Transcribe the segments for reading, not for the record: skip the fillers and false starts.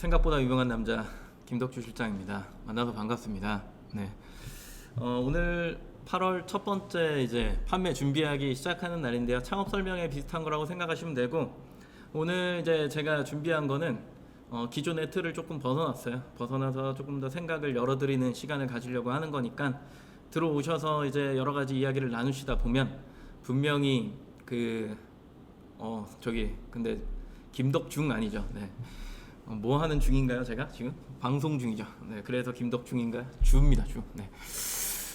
생각보다 유명한 남자 김덕주 실장입니다. 만나서 반갑습니다. 네. 오늘 8월 첫 번째 이제 판매 준비하기 시작하는 날인데요. 창업 설명회 비슷한 거라고 생각하시면 되고, 오늘 이제 제가 준비한 거는 기존의 틀을 조금 벗어났어요. 벗어나서 조금 더 생각을 열어드리는 시간을 가지려고 하는 거니까 들어오셔서 이제 여러 가지 이야기를 나누시다 보면 분명히 근데 김덕중 아니죠? 네. 뭐 하는 중인가요? 제가 지금 방송 중이죠. 네, 그래서 김덕중인가요? 주입니다, 주. 네.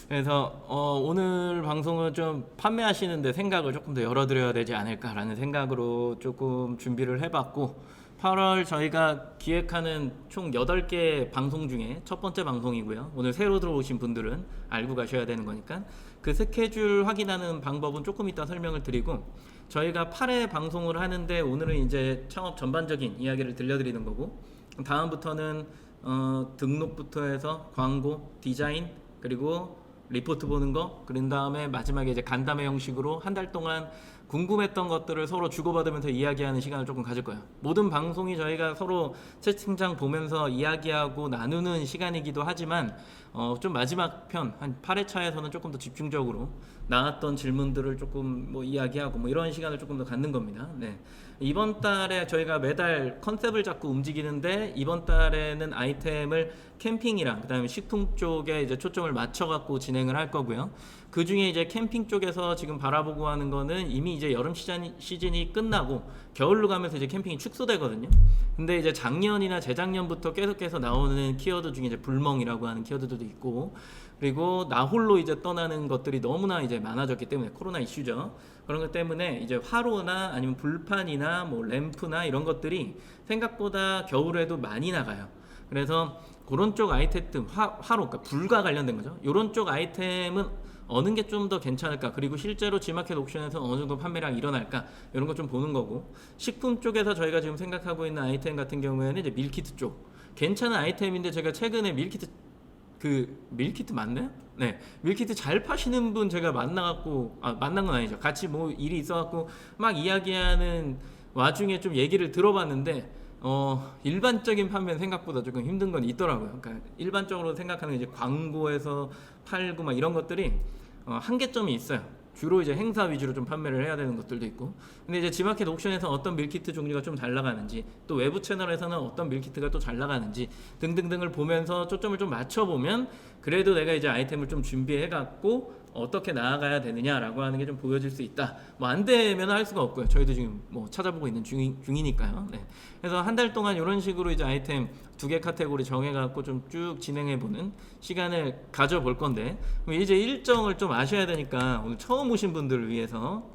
그래서 오늘 방송은 좀 판매하시는데 생각을 조금 더 열어드려야 되지 않을까라는 생각으로 조금 준비를 해봤고, 8월 저희가 기획하는 총 8개 방송 중에 첫 번째 방송이고요. 오늘 새로 들어오신 분들은 알고 가셔야 되는 거니까 그 스케줄 확인하는 방법은 조금 이따 설명을 드리고, 저희가 8회 방송을 하는데 오늘은 이제 창업 전반적인 이야기를 들려드리는 거고, 다음부터는 등록부터 해서 광고, 디자인, 그리고 리포트 보는 거, 그런 다음에 마지막에 이제 간담회 형식으로 한 달 동안 궁금했던 것들을 서로 주고받으면서 이야기하는 시간을 조금 가질 거예요. 모든 방송이 저희가 서로 채팅창 보면서 이야기하고 나누는 시간이기도 하지만 좀 마지막 편 한 8회차에서는 조금 더 집중적으로 나왔던 질문들을 조금 이야기하고 이런 시간을 조금 더 갖는 겁니다. 네. 이번 달에 저희가 매달 컨셉을 잡고 움직이는데, 이번 달에는 아이템을 캠핑이랑 그다음에 식품 쪽에 이제 초점을 맞춰 갖고 진행을 할 거고요. 그 중에 이제 캠핑 쪽에서 지금 바라보고 하는 거는 이미 이제 여름 시즌이 끝나고 겨울로 가면서 이제 캠핑이 축소되거든요. 근데 이제 작년이나 재작년부터 계속해서 나오는 키워드 중에 이제 불멍이라고 하는 키워드도 있고, 그리고 나홀로 이제 떠나는 것들이 너무나 이제 많아졌기 때문에, 코로나 이슈죠. 그런 것 때문에 이제 화로나 아니면 불판이나 램프나 이런 것들이 생각보다 겨울에도 많이 나가요. 그래서 그런 쪽 아이템, 화로, 그러니까 불과 관련된 거죠. 이런 쪽 아이템은 어느 게 좀 더 괜찮을까, 그리고 실제로 G마켓 옥션에서 어느 정도 판매량이 일어날까, 이런 거 좀 보는 거고, 식품 쪽에서 저희가 지금 생각하고 있는 아이템 같은 경우에는 이제 밀키트 쪽 괜찮은 아이템인데, 제가 최근에 밀키트 맞나요? 네, 밀키트 잘 파시는 분 제가 만난 건 아니죠. 같이 일이 있어갖고 막 이야기하는 와중에 좀 얘기를 들어봤는데, 일반적인 판매는 생각보다 조금 힘든 건 있더라고요. 그러니까 일반적으로 생각하는 이제 광고에서 팔고 이런 것들이 한계점이 있어요. 주로 이제 행사 위주로 좀 판매를 해야 되는 것들도 있고, 근데 이제 G마켓 옥션에서 어떤 밀키트 종류가 좀 잘 나가는지, 또 외부 채널에서는 어떤 밀키트가 또 잘 나가는지 등등등을 보면서 초점을 좀 맞춰보면, 그래도 내가 이제 아이템을 좀 준비해 갖고 어떻게 나아가야 되느냐라고 하는 게 좀 보여질 수 있다. 안 되면 할 수가 없고요. 저희도 지금 찾아보고 있는 중이니까요. 네. 그래서 한 달 동안 이런 식으로 이제 아이템 2개 카테고리 정해갖고 좀 쭉 진행해보는 시간을 가져볼 건데, 이제 일정을 좀 아셔야 되니까 오늘 처음 오신 분들을 위해서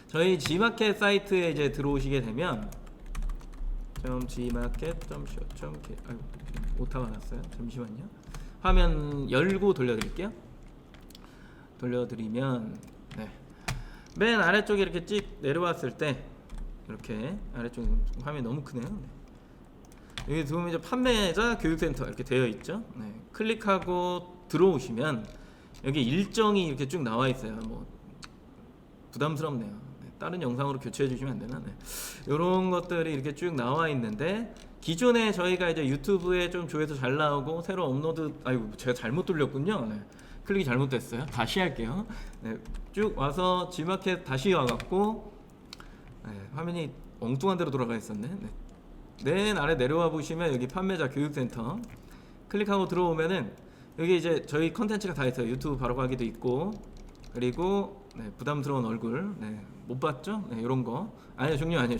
저희 G마켓 사이트에 이제 들어오시게 되면 gmarket.co.k 오타가 났어요. 잠시만요. 화면 열고 돌려드릴게요. 돌려드리면 맨 아래쪽에 이렇게 찍 내려왔을 때, 이렇게 아래쪽 화면이 너무 크네요. 여기 들어오면 이제 판매자 교육센터 이렇게 되어 있죠. 클릭하고 들어오시면 여기 일정이 이렇게 쭉 나와 있어요. 부담스럽네요. 다른 영상으로 교체해 주시면 안 되나? 이런 것들이 이렇게 쭉 나와 있는데, 기존에 저희가 이제 유튜브에 좀 조회수 잘 나오고 새로 업로드, 제가 잘못 돌렸군요. 클릭이 잘못됐어요. 다시 할게요. 쭉 와서 G마켓 다시 와갖고 화면이 엉뚱한 데로 돌아가 있었네. 맨 아래 내려와 보시면 여기 판매자 교육센터 클릭하고 들어오면은 여기 이제 저희 컨텐츠가 다 있어요. 유튜브 바로 가기도 있고, 그리고 부담스러운 얼굴 못 봤죠? 이런 거 종류 아니에요.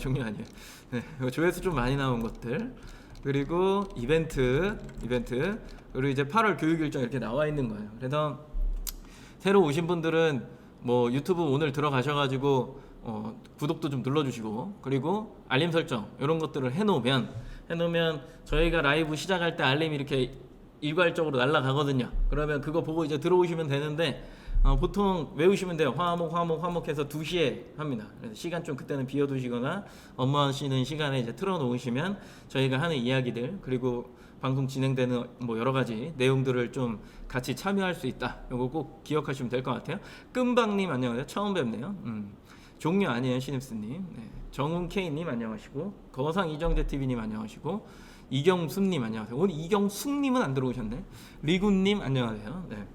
조회수 좀 많이 나온 것들, 그리고 이벤트, 그리고 이제 8월 교육 일정 이렇게 나와 있는 거예요. 그래서 새로 오신 분들은 유튜브 오늘 들어가셔가지고 구독도 좀 눌러주시고, 그리고 알림 설정 이런 것들을 해놓으면 저희가 라이브 시작할 때 알림이 이렇게 일괄적으로 날아가거든요. 그러면 그거 보고 이제 들어오시면 되는데, 보통 외우시면 돼요. 화목해서 2시에 합니다. 그래서 시간 좀 그때는 비워두시거나 업무하시는 시간에 이제 틀어놓으시면 저희가 하는 이야기들, 그리고 방송 진행되는 여러 가지 내용들을 좀 같이 참여할 수 있다. 이거 꼭 기억하시면 될 것 같아요. 끔방님 안녕하세요. 처음 뵙네요. 종료 아니에요, 신입스님. 정훈K님 안녕하시고, 거상 이정재 TV님 안녕하시고, 이경수님 안녕하세요. 오늘 이경숙님은 안 들어오셨네. 리군님 안녕하세요. 네.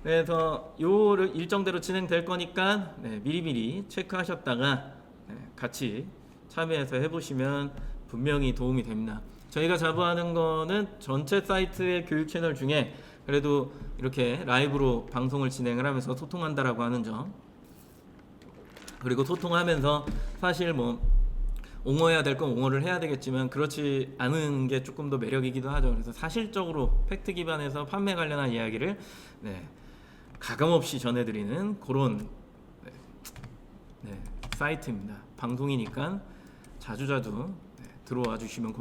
그래서 요 일정대로 진행될 거니까 네, 미리미리 체크하셨다가 네, 같이 참여해서 해보시면 분명히 도움이 됩니다. 저희가 자부하는 거는 전체 사이트의 교육 채널 중에 그래도 이렇게 라이브로 방송을 진행을 하면서 소통한다라고 하는 점, 그리고 소통하면서 사실 뭐 옹호해야 될 건 옹호를 해야 되겠지만 그렇지 않은 게 조금 더 매력이기도 하죠. 그래서 사실적으로 팩트 기반에서 판매 관련한 이야기를 네, 가감없이 전해드리는 그런 네, 사이트입니다. 방송이니까 자주자주 네, 들어와 주시면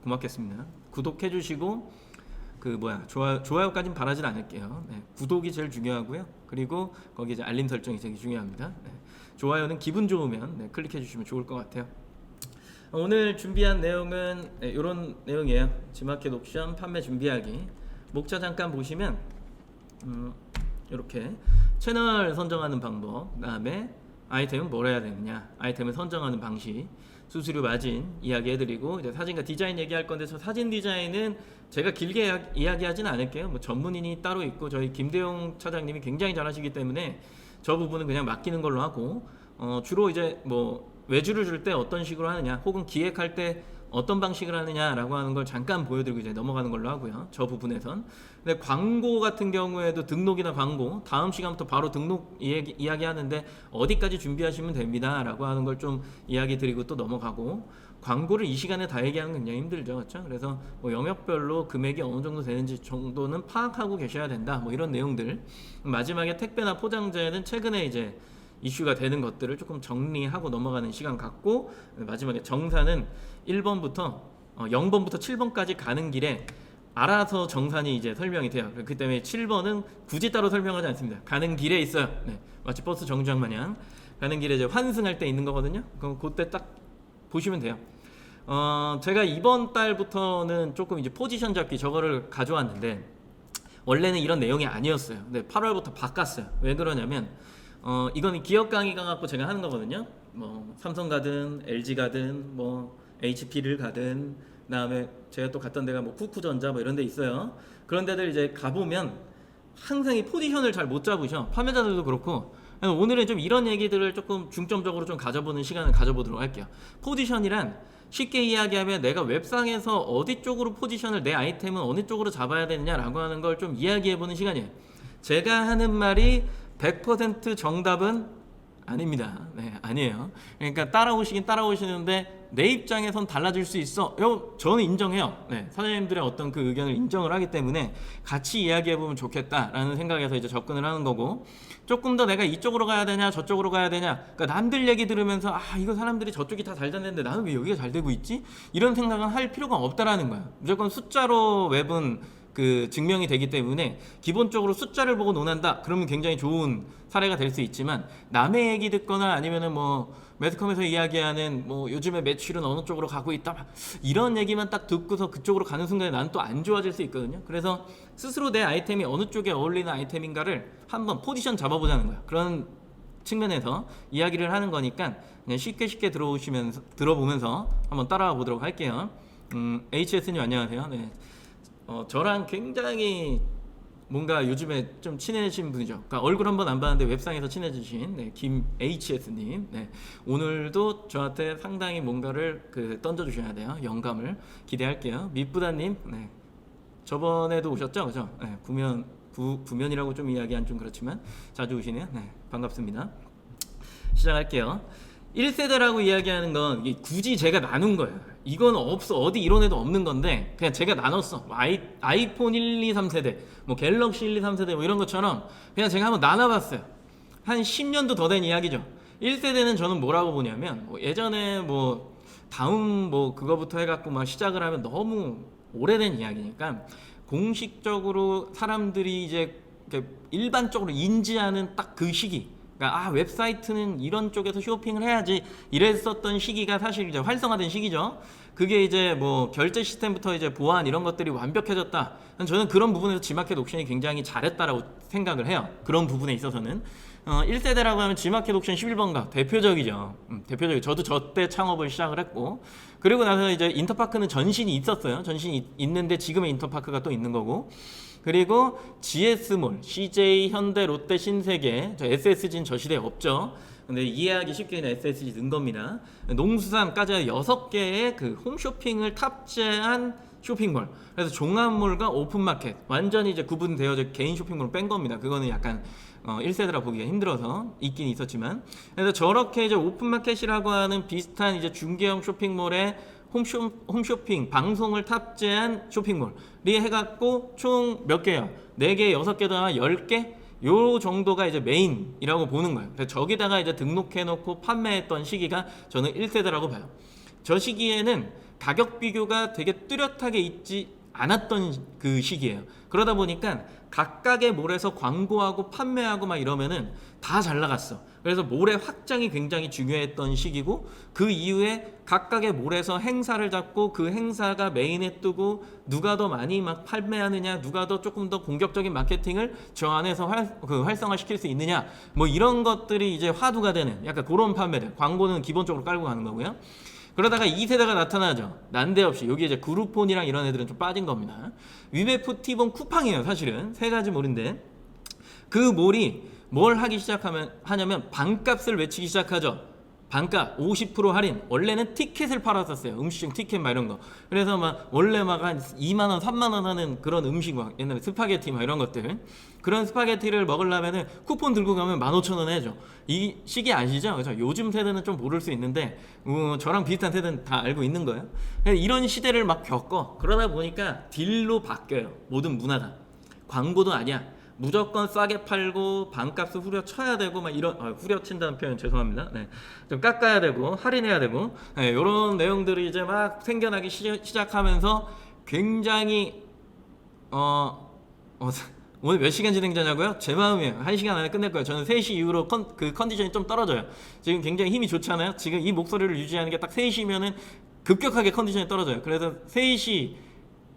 고맙겠습니다. 구독해 주시고 좋아요까지는 바라진 않을게요. 네, 구독이 제일 중요하고요. 그리고 거기 이제 알림 설정이 되게 중요합니다. 네, 좋아요는 기분 좋으면 네, 클릭해 주시면 좋을 것 같아요. 오늘 준비한 내용은 네, 이런 내용이에요. 지마켓 옵션 판매 준비하기. 목차 잠깐 보시면 이렇게 채널 선정하는 방법, 그다음에 아이템은 뭘 해야 되느냐, 아이템을 선정하는 방식, 수수료 마진 이야기해드리고 이제 사진과 디자인 얘기할 건데 저 사진 디자인은 제가 길게 이야기하지는 않을게요. 뭐 전문인이 따로 있고 저희 김대용 차장님이 굉장히 잘하시기 때문에 저 부분은 그냥 맡기는 걸로 하고 주로 이제 뭐 외주를 줄 때 어떤 식으로 하느냐, 혹은 기획할 때 어떤 방식을 하느냐라고 하는 걸 잠깐 보여드리고 이제 넘어가는 걸로 하고요. 저 부분에선. 근데 광고 같은 경우에도 등록이나 광고 다음 시간부터 바로 등록 이야기하는데 어디까지 준비하시면 됩니다라고 하는 걸 좀 이야기 드리고 또 넘어가고, 광고를 이 시간에 다 얘기하는 건 굉장히 힘들죠, 그렇죠? 그래서 뭐 영역별로 금액이 어느 정도 되는지 정도는 파악하고 계셔야 된다. 뭐 이런 내용들. 마지막에 택배나 포장재는 최근에 이제 이슈가 되는 것들을 조금 정리하고 넘어가는 시간 갖고, 마지막에 정산은 1번부터 0번부터 7번까지 가는 길에 알아서 정산이 이제 설명이 돼요. 그렇기 때문에 7번은 굳이 따로 설명하지 않습니다. 가는 길에 있어요. 네, 마치 버스 정류장 마냥 가는 길에 이제 환승할 때 있는 거거든요. 그럼 그때 딱 보시면 돼요. 제가 이번 달부터는 조금 이제 포지션 잡기 저거를 가져왔는데 원래는 이런 내용이 아니었어요. 근데 8월부터 바꿨어요. 왜 그러냐면 이거는 기업 강의가 갖고 제가 하는 거거든요. 뭐 삼성 가든 LG 가든 뭐 HP를 가든, 그다음에 제가 또 갔던 데가 뭐 쿠쿠전자 뭐 이런 데 있어요. 그런 데들 이제 가보면 항상 이 포지션을 잘 못 잡으셔. 판매자들도 그렇고. 오늘은 좀 이런 얘기들을 조금 중점적으로 좀 가져보는 시간을 가져보도록 할게요. 포지션이란 쉽게 이야기하면 내가 웹상에서 어디 쪽으로 포지션을, 내 아이템은 어느 쪽으로 잡아야 되느냐라고 하는 걸 좀 이야기해보는 시간이에요. 제가 하는 말이 100% 정답은 아닙니다. 네, 아니에요. 그러니까 따라오시는데 내 입장에선 달라질 수 있어. 저는 인정해요. 네, 사장님들의 어떤 그 의견을 인정을 하기 때문에 같이 이야기해보면 좋겠다라는 생각에서 이제 접근을 하는 거고, 조금 더 내가 이쪽으로 가야 되냐 저쪽으로 가야 되냐, 그러니까 남들 얘기 들으면서 이거 사람들이 저쪽이 다 잘 됐는데 나는 왜 여기가 잘 되고 있지? 이런 생각은 할 필요가 없다라는 거야. 무조건 숫자로 웹은 그 증명이 되기 때문에 기본적으로 숫자를 보고 논한다 그러면 굉장히 좋은 사례가 될 수 있지만, 남의 얘기 듣거나 아니면은 뭐 매스컴에서 이야기하는 뭐 요즘에 매출은 어느 쪽으로 가고 있다 이런 얘기만 딱 듣고서 그쪽으로 가는 순간에 나는 또 안 좋아질 수 있거든요. 그래서 스스로 내 아이템이 어느 쪽에 어울리는 아이템인가를 한번 포지션 잡아보자는 거야. 그런 측면에서 이야기를 하는 거니까 그냥 쉽게 들어보면서 한번 따라와 보도록 할게요. HS님 안녕하세요. 네. 저랑 굉장히 뭔가 요즘에 좀 친해진 분이죠. 그러니까 얼굴 한번 안 봤는데 웹상에서 친해지신 네, 김 HS님. 네, 오늘도 저한테 상당히 뭔가를 던져주셔야 돼요. 영감을 기대할게요. 밑부다님, 네, 저번에도 오셨죠, 그죠? 네, 구면이라고 좀 이야기한 좀 그렇지만 자주 오시네요. 네, 반갑습니다. 시작할게요. 1세대라고 이야기하는 건 굳이 제가 나눈 거예요. 이건 없어, 어디 이론에도 없는 건데 그냥 제가 나눴어. 아이폰 1, 2, 3세대, 뭐 갤럭시 1, 2, 3세대 뭐 이런 것처럼 그냥 제가 한번 나눠봤어요. 한 10년도 더 된 이야기죠. 1세대는 저는 뭐라고 보냐면 예전에 뭐 다음 뭐 그거부터 해갖고 막 시작을 하면 너무 오래된 이야기니까 공식적으로 사람들이 이제 일반적으로 인지하는 딱 그 시기, 그러니까 웹사이트는 이런 쪽에서 쇼핑을 해야지 이랬었던 시기가 사실 이제 활성화된 시기죠. 그게 이제 뭐 결제 시스템부터 이제 보안 이런 것들이 완벽해졌다. 저는 그런 부분에서 지마켓 옵션이 굉장히 잘했다라고 생각을 해요. 그런 부분에 있어서는 1세대라고 하면 지마켓 옵션 11번가 대표적이죠. 대표적이죠. 저도 저 때 창업을 시작을 했고, 그리고 나서 이제 인터파크는 전신이 있었어요. 전신이 있는데 지금의 인터파크가 또 있는 거고. 그리고 GS몰, CJ, 현대, 롯데, 신세계, 저 SSG는 저 시대에 없죠. 근데 이해하기 쉽게 그냥 SSG 넣은 겁니다. 농수산까지 6개의 그 홈쇼핑을 탑재한 쇼핑몰. 그래서 종합몰과 오픈마켓 완전히 이제 구분되어져 개인 쇼핑몰을 뺀 겁니다. 그거는 약간 1세대라 보기가 힘들어서 있긴 있었지만, 그래서 저렇게 이제 오픈마켓이라고 하는 비슷한 이제 중개형 쇼핑몰에 홈쇼핑 방송을 탑재한 쇼핑몰이 해갖고 총 몇 개요? 4개, 6개도 아마 10개? 요 정도가 이제 메인이라고 보는 거예요. 그래서 저기다가 이제 등록해놓고 판매했던 시기가 저는 1세대라고 봐요. 저 시기에는 가격 비교가 되게 뚜렷하게 있지 않았던 그 시기예요. 그러다 보니까 각각의 몰에서 광고하고 판매하고 막 이러면은 다 잘 나갔어. 그래서 몰의 확장이 굉장히 중요했던 시기고, 그 이후에 각각의 몰에서 행사를 잡고 그 행사가 메인에 뜨고 누가 더 많이 막 판매하느냐, 누가 더 조금 더 공격적인 마케팅을 저 안에서 활성화시킬 수 있느냐, 뭐 이런 것들이 이제 화두가 되는 약간 그런 판매들. 광고는 기본적으로 깔고 가는 거고요. 그러다가 2세대가 나타나죠. 난데없이 여기 이제 그룹폰이랑 이런 애들은 좀 빠진 겁니다. 위메프, 티본, 쿠팡이에요. 사실은 세 가지 몰인데, 그 몰이 뭘 하기 하냐면 반값을 외치기 시작하죠. 반값 50% 할인. 원래는 티켓을 팔았었어요. 음식점 티켓 막 이런 거. 그래서 막 원래 막 한 2만 원, 3만 원 하는 그런 음식, 막 옛날에 스파게티 막 이런 것들. 그런 스파게티를 먹으려면은 쿠폰 들고 가면 15,000원 해줘. 이 시기 아시죠? 그래서 요즘 세대는 좀 모를 수 있는데 저랑 비슷한 세대는 다 알고 있는 거예요. 이런 시대를 막 겪어. 그러다 보니까 딜로 바뀌어요. 모든 문화가. 광고도 아니야. 무조건 싸게 팔고 반값을 후려쳐야 되고 막 이런, 후려친다는 표현 죄송합니다. 네, 좀 깎아야 되고 할인해야 되고, 네, 이런 내용들이 이제 막 생겨나기 시작하면서 굉장히 오늘 몇 시간 진행자냐고요? 제 마음이에요. 1시간 안에 끝낼 거예요. 저는 3시 이후로 그 컨디션이 좀 떨어져요. 지금 굉장히 힘이 좋잖아요. 지금 이 목소리를 유지하는 게 딱 3시면은 급격하게 컨디션이 떨어져요. 그래서 3시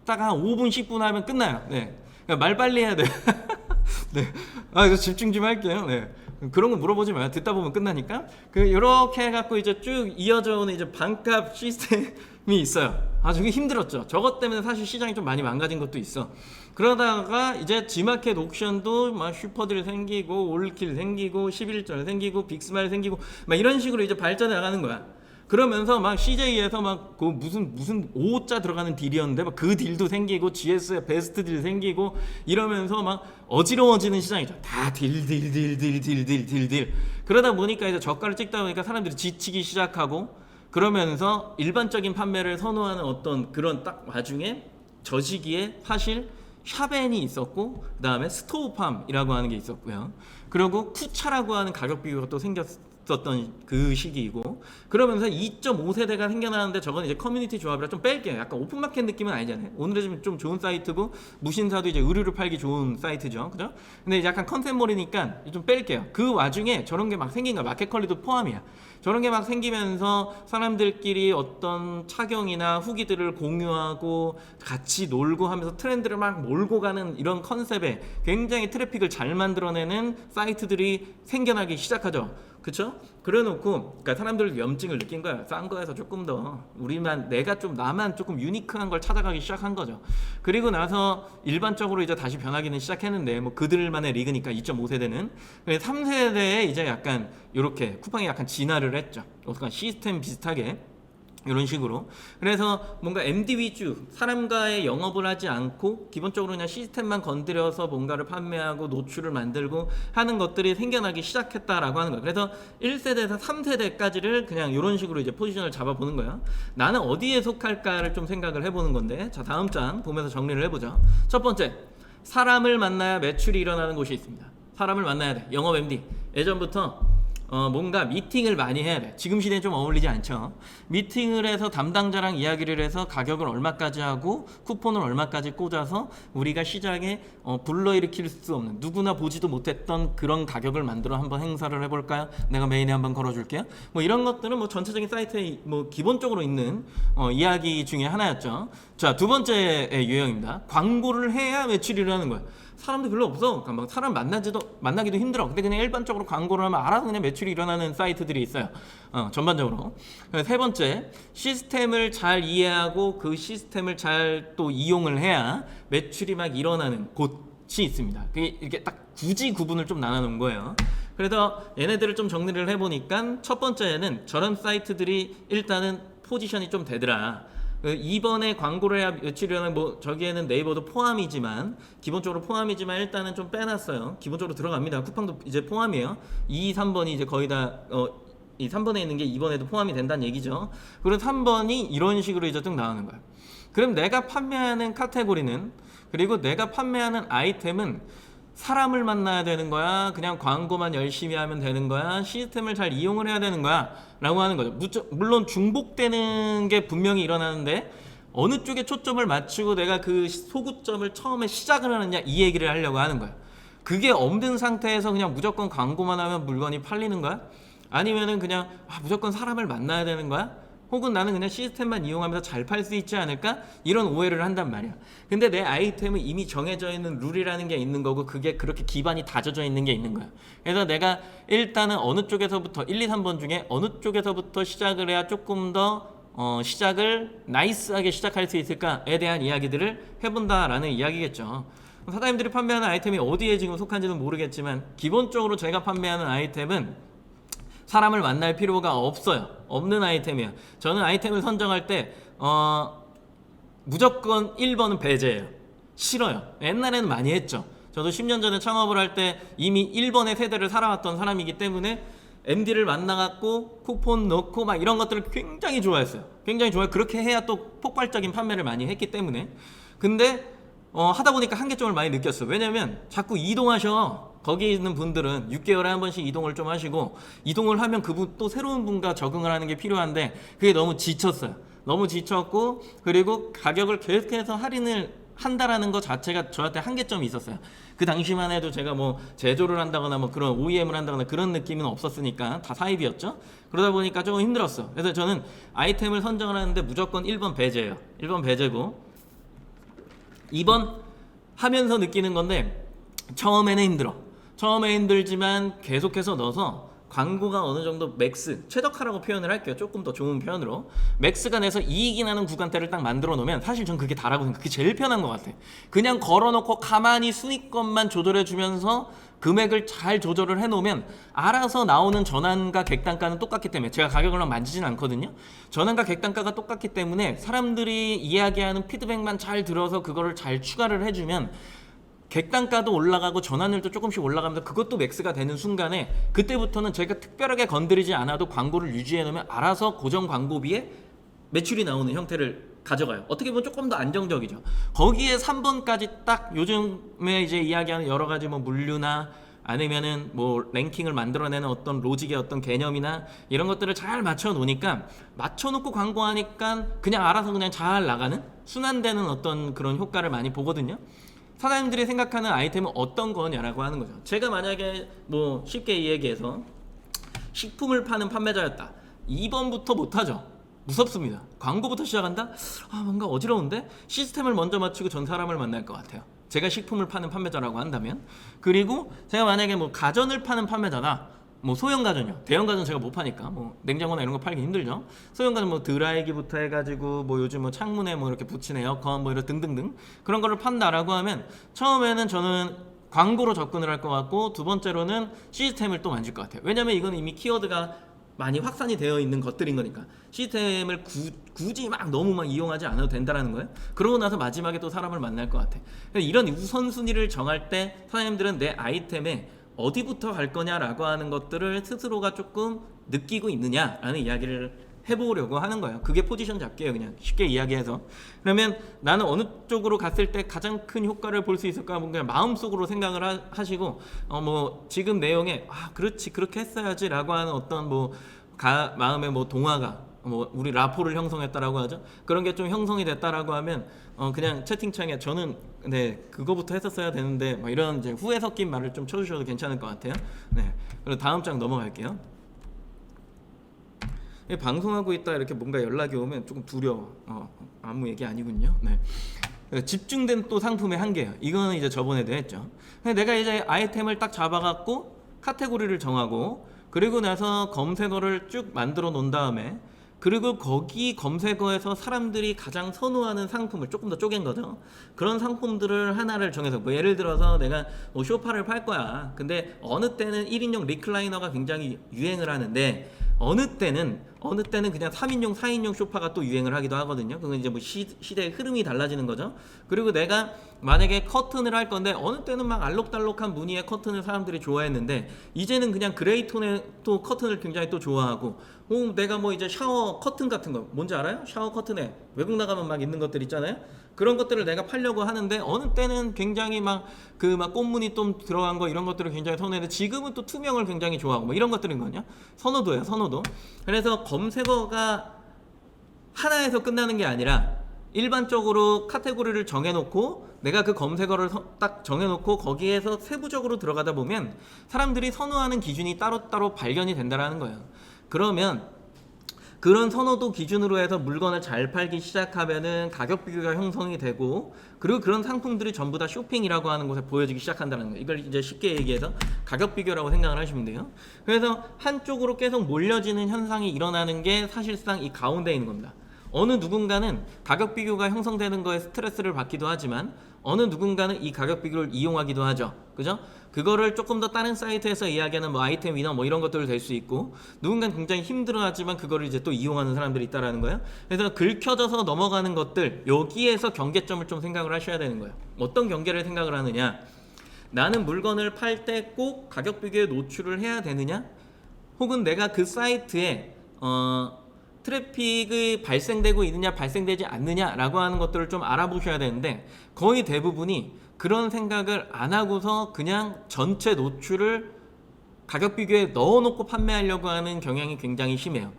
딱 한 5분 10분 하면 끝나요. 네, 그러니까 말 빨리 해야 돼요. 네, 그래서 집중 좀 할게요. 네, 그런 거 물어보지 마요. 듣다 보면 끝나니까. 이렇게 해갖고 이제 쭉 이어져 오는 이제 반값 시스템이 있어요. 되게 힘들었죠. 저것 때문에 사실 시장이 좀 많이 망가진 것도 있어. 그러다가 이제 G마켓 옥션도 막 슈퍼딜 생기고 올킬 생기고 11절 생기고 빅스마일 생기고 막 이런 식으로 이제 발전해 나가는 거야. 그러면서 막 CJ에서 막 그 무슨 5자 들어가는 딜이었는데 막 그 딜도 생기고 GS의 베스트 딜 생기고 이러면서 막 어지러워지는 시장이죠. 다 딜. 그러다 보니까 이제 저가를 찍다 보니까 사람들이 지치기 시작하고, 그러면서 일반적인 판매를 선호하는 어떤 그런 딱 와중에 저 시기에 사실 샤벤이 있었고, 그 다음에 스토어팜이라고 하는 게 있었고요. 그리고 쿠차라고 하는 가격 비교가 또 생겼었던 그 시기이고, 그러면서 2.5세대가 생겨나는데 저건 이제 커뮤니티 조합이라 좀 뺄게요. 약간 오픈마켓 느낌은 아니잖아요. 오늘은 좀 좋은 사이트고, 무신사도 이제 의류를 팔기 좋은 사이트죠. 그죠? 근데 약간 컨셉몰이니까 좀 뺄게요. 그 와중에 저런 게 막 생긴 거야. 마켓컬리도 포함이야. 저런 게 막 생기면서 사람들끼리 어떤 착용이나 후기들을 공유하고 같이 놀고 하면서 트렌드를 막 몰고 가는 이런 컨셉에 굉장히 트래픽을 잘 만들어내는 사이트들이 생겨나기 시작하죠. 그쵸? 그래놓고 그러니까 사람들 염증을 느낀 거야. 싼 거에서 조금 더 나만 조금 유니크한 걸 찾아가기 시작한 거죠. 그리고 나서 일반적으로 이제 다시 변하기는 시작했는데, 뭐 그들만의 리그니까 2.5세대는 3세대에 이제 약간 이렇게 쿠팡이 약간 진화를 했죠. 어떤 시스템 비슷하게 이런 식으로. 그래서 뭔가 MD 위주, 사람과의 영업을 하지 않고 기본적으로 그냥 시스템만 건드려서 뭔가를 판매하고 노출을 만들고 하는 것들이 생겨나기 시작했다라고 하는 거예요. 그래서 1세대에서 3세대까지를 그냥 이런 식으로 이제 포지션을 잡아보는 거예요. 나는 어디에 속할까를 좀 생각을 해보는 건데, 자, 다음 장 보면서 정리를 해보죠. 첫 번째, 사람을 만나야 매출이 일어나는 곳이 있습니다. 사람을 만나야 돼. 영업 MD. 예전부터 뭔가 미팅을 많이 해야 돼. 지금 시대에 좀 어울리지 않죠. 미팅을 해서 담당자랑 이야기를 해서 가격을 얼마까지 하고 쿠폰을 얼마까지 꽂아서 우리가 시장에 불러일으킬 수 없는, 누구나 보지도 못했던 그런 가격을 만들어 한번 행사를 해볼까요? 내가 메인에 한번 걸어줄게요. 뭐 이런 것들은 뭐 전체적인 사이트에 뭐 기본적으로 있는 이야기 중에 하나였죠. 자, 두 번째 유형입니다. 광고를 해야 매출이 일어나는 거예요. 사람도 별로 없어. 그러니까 막 사람 만나기도 힘들어. 근데 그냥 일반적으로 광고를 하면 알아서 그냥 매출이 일어나는 사이트들이 있어요. 전반적으로. 세 번째, 시스템을 잘 이해하고 그 시스템을 잘 또 이용을 해야 매출이 막 일어나는 곳이 있습니다. 그게 이렇게 딱 굳이 구분을 좀 나눠 놓은 거예요. 그래서 얘네들을 좀 정리를 해보니까 첫 번째는 저런 사이트들이 일단은 포지션이 좀 되더라. 이번에 광고를 해야 며칠 전에 뭐 저기에는 네이버도 포함이지만 기본적으로 포함이지만 일단은 좀 빼놨어요. 기본적으로 들어갑니다. 쿠팡도 이제 포함이에요. 2, 3번이 이제 거의 다 이 3번에 있는 게 2번에도 포함이 된다는 얘기죠. 그리고 3번이 이런 식으로 이제 쭉 나오는 거예요. 그럼 내가 판매하는 카테고리는, 그리고 내가 판매하는 아이템은 사람을 만나야 되는 거야? 그냥 광고만 열심히 하면 되는 거야? 시스템을 잘 이용을 해야 되는 거야? 라고 하는 거죠. 물론 중복되는 게 분명히 일어나는데 어느 쪽에 초점을 맞추고 내가 그 소구점을 처음에 시작을 하느냐, 이 얘기를 하려고 하는 거야. 그게 없는 상태에서 그냥 무조건 광고만 하면 물건이 팔리는 거야? 아니면은 그냥 무조건 사람을 만나야 되는 거야? 혹은 나는 그냥 시스템만 이용하면서 잘 팔 수 있지 않을까? 이런 오해를 한단 말이야. 근데 내 아이템은 이미 정해져 있는 룰이라는 게 있는 거고, 그게 그렇게 기반이 다져져 있는 게 있는 거야. 그래서 내가 일단은 어느 쪽에서부터 1, 2, 3번 중에 어느 쪽에서부터 시작을 해야 조금 더 시작을 나이스하게 시작할 수 있을까에 대한 이야기들을 해본다라는 이야기겠죠. 사장님들이 판매하는 아이템이 어디에 지금 속한지는 모르겠지만 기본적으로 제가 판매하는 아이템은 사람을 만날 필요가 없어요. 없는 아이템이야. 저는 아이템을 선정할 때 무조건 1번은 배제예요. 싫어요. 옛날에는 많이 했죠. 저도 10년 전에 창업을 할 때 이미 1번의 세대를 살아왔던 사람이기 때문에 MD를 만나갖고 쿠폰 넣고 막 이런 것들을 굉장히 좋아했어요. 굉장히 좋아요. 그렇게 해야 또 폭발적인 판매를 많이 했기 때문에. 근데 하다 보니까 한계점을 많이 느꼈어요. 왜냐면 자꾸 이동하셔. 거기 있는 분들은 6개월에 한 번씩 이동을 좀 하시고, 이동을 하면 그분 또 새로운 분과 적응을 하는 게 필요한데 그게 너무 지쳤어요. 너무 지쳤고, 그리고 가격을 계속해서 할인을 한다라는 것 자체가 저한테 한계점이 있었어요. 그 당시만 해도 제가 뭐 제조를 한다거나 뭐 그런 OEM을 한다거나 그런 느낌은 없었으니까 다 사입이었죠. 그러다 보니까 조금 힘들었어. 그래서 저는 아이템을 선정을 하는데 무조건 1번 배제예요. 1번 배제고, 2번 하면서 느끼는 건데 처음에는 힘들어. 처음에 힘들지만 계속해서 넣어서 광고가 어느 정도 맥스, 최적화라고 표현을 할게요. 조금 더 좋은 표현으로 맥스가 내서 이익이 나는 구간대를 딱 만들어 놓으면 사실 전 그게 다라고 생각해요. 그게 제일 편한 것 같아. 그냥 걸어놓고 가만히 순위권만 조절해 주면서 금액을 잘 조절을 해놓으면 알아서 나오는 전환과 객단가는 똑같기 때문에, 제가 가격을 만지진 않거든요. 전환과 객단가가 똑같기 때문에 사람들이 이야기하는 피드백만 잘 들어서 그거를 잘 추가를 해주면 객단가도 올라가고 전환율도 조금씩 올라가면서 그것도 맥스가 되는 순간에, 그때부터는 저희가 특별하게 건드리지 않아도 광고를 유지해 놓으면 알아서 고정 광고비에 매출이 나오는 형태를 가져가요. 어떻게 보면 조금 더 안정적이죠. 거기에 3번까지 딱 요즘에 이제 이야기하는 여러 가지 뭐 물류나 아니면은 뭐 랭킹을 만들어내는 어떤 로직의 어떤 개념이나 이런 것들을 잘 맞춰 놓으니까, 맞춰놓고 광고하니까 그냥 알아서 그냥 잘 나가는, 순환되는 어떤 그런 효과를 많이 보거든요. 사장님들이 생각하는 아이템은 어떤 거냐라고 하는 거죠. 제가 만약에 뭐 쉽게 이야기해서 식품을 파는 판매자였다, 2번부터 못하죠. 무섭습니다. 광고부터 시작한다? 뭔가 어지러운데? 시스템을 먼저 맞추고 전 사람을 만날 것 같아요. 제가 식품을 파는 판매자라고 한다면. 그리고 제가 만약에 뭐 가전을 파는 판매자다, 뭐 소형 가전이요. 대형 가전 제가 못 파니까 뭐 냉장고나 이런 거 팔기 힘들죠. 소형 가전 뭐 드라이기부터 해가지고 뭐 요즘 뭐 창문에 뭐 이렇게 붙이는 에어컨 뭐 이런 등등등 그런 거를 판다라고 하면, 처음에는 저는 광고로 접근을 할 것 같고, 두 번째로는 시스템을 또 만질 것 같아요. 왜냐면 이건 이미 키워드가 많이 확산이 되어 있는 것들인 거니까 시스템을 굳이 막 너무 막 이용하지 않아도 된다라는 거예요. 그러고 나서 마지막에 또 사람을 만날 것 같아. 이런 우선순위를 정할 때 사장님들은 내 아이템에 어디부터 갈 거냐라고 하는 것들을 스스로가 조금 느끼고 있느냐라는 이야기를 해보려고 하는 거예요. 그게 포지션 잡기예요. 그냥 쉽게 이야기해서. 그러면 나는 어느 쪽으로 갔을 때 가장 큰 효과를 볼 수 있을까? 그냥 마음속으로 생각을 하시고 뭐 지금 내용에 그렇지 그렇게 했어야지라고 하는 어떤 뭐 마음의 뭐 동화가 뭐 우리 라포를 형성했다라고 하죠. 그런 게 좀 형성이 됐다라고 하면 그냥 채팅창에 저는 네 그거부터 했었어야 되는데 막 이런 이제 후회 섞인 말을 좀 쳐주셔도 괜찮을 것 같아요. 네. 그리고 다음 장 넘어갈게요. 방송하고 있다 이렇게 뭔가 연락이 오면 조금 두려워. 아무 얘기 아니군요. 네. 집중된 또 상품의 한계예요. 이거는 이제 저번에도 했죠. 내가 이제 아이템을 딱 잡아갖고 카테고리를 정하고 그리고 나서 검색어를 쭉 만들어 놓은 다음에 그리고 거기 검색어에서 사람들이 가장 선호하는 상품을 조금 더 쪼갠 거죠. 그런 상품들을 하나를 정해서 뭐 예를 들어서 내가 뭐 소파를 팔 거야. 근데 어느 때는 1인용 리클라이너가 굉장히 유행을 하는데 어느 때는 그냥 3인용, 4인용 소파가 또 유행을 하기도 하거든요. 그건 이제 뭐 시대의 흐름이 달라지는 거죠. 그리고 내가 만약에 커튼을 할 건데 어느 때는 막 알록달록한 무늬의 커튼을 사람들이 좋아했는데 이제는 그냥 그레이 톤의 또 커튼을 굉장히 또 좋아하고 내가 뭐 이제 샤워 커튼 같은 거 뭔지 알아요? 샤워 커튼에 외국 나가면 막 있는 것들 있잖아요. 그런 것들을 내가 팔려고 하는데 어느 때는 굉장히 막 꽃무늬 좀 들어간 거 이런 것들을 굉장히 선호했는데 지금은 또 투명을 굉장히 좋아하고 뭐 이런 것들인 거냐? 선호도예요, 선호도. 그래서 검색어가 하나에서 끝나는 게 아니라 일반적으로 카테고리를 정해놓고 내가 그 검색어를 딱 정해놓고 거기에서 세부적으로 들어가다 보면 사람들이 선호하는 기준이 따로따로 발견이 된다는 거예요. 그러면 그런 선호도 기준으로 해서 물건을 잘 팔기 시작하면은 가격 비교가 형성이 되고 그리고 그런 상품들이 전부 다 쇼핑이라고 하는 곳에 보여지기 시작한다는 거예요. 이걸 이제 쉽게 얘기해서 가격 비교라고 생각을 하시면 돼요. 그래서 한쪽으로 계속 몰려지는 현상이 일어나는 게 사실상 이 가운데에 있는 겁니다. 어느 누군가는 가격 비교가 형성되는 거에 스트레스를 받기도 하지만 어느 누군가는 이 가격 비교를 이용하기도 하죠. 그죠? 그거를 조금 더 다른 사이트에서 이야기하는 뭐 아이템 위너 뭐 이런 것들도 될 수 있고 누군가는 굉장히 힘들어하지만 그거를 이제 또 이용하는 사람들이 있다라는 거예요. 그래서 긁혀져서 넘어가는 것들 여기에서 경계점을 좀 생각을 하셔야 되는 거예요. 어떤 경계를 생각을 하느냐? 나는 물건을 팔 때 꼭 가격 비교에 노출을 해야 되느냐? 혹은 내가 그 사이트에 트래픽이 발생되고 있느냐 발생되지 않느냐라고 하는 것들을 좀 알아보셔야 되는데 거의 대부분이 그런 생각을 안 하고서 그냥 전체 노출을 가격 비교에 넣어놓고 판매하려고 하는 경향이 굉장히 심해요.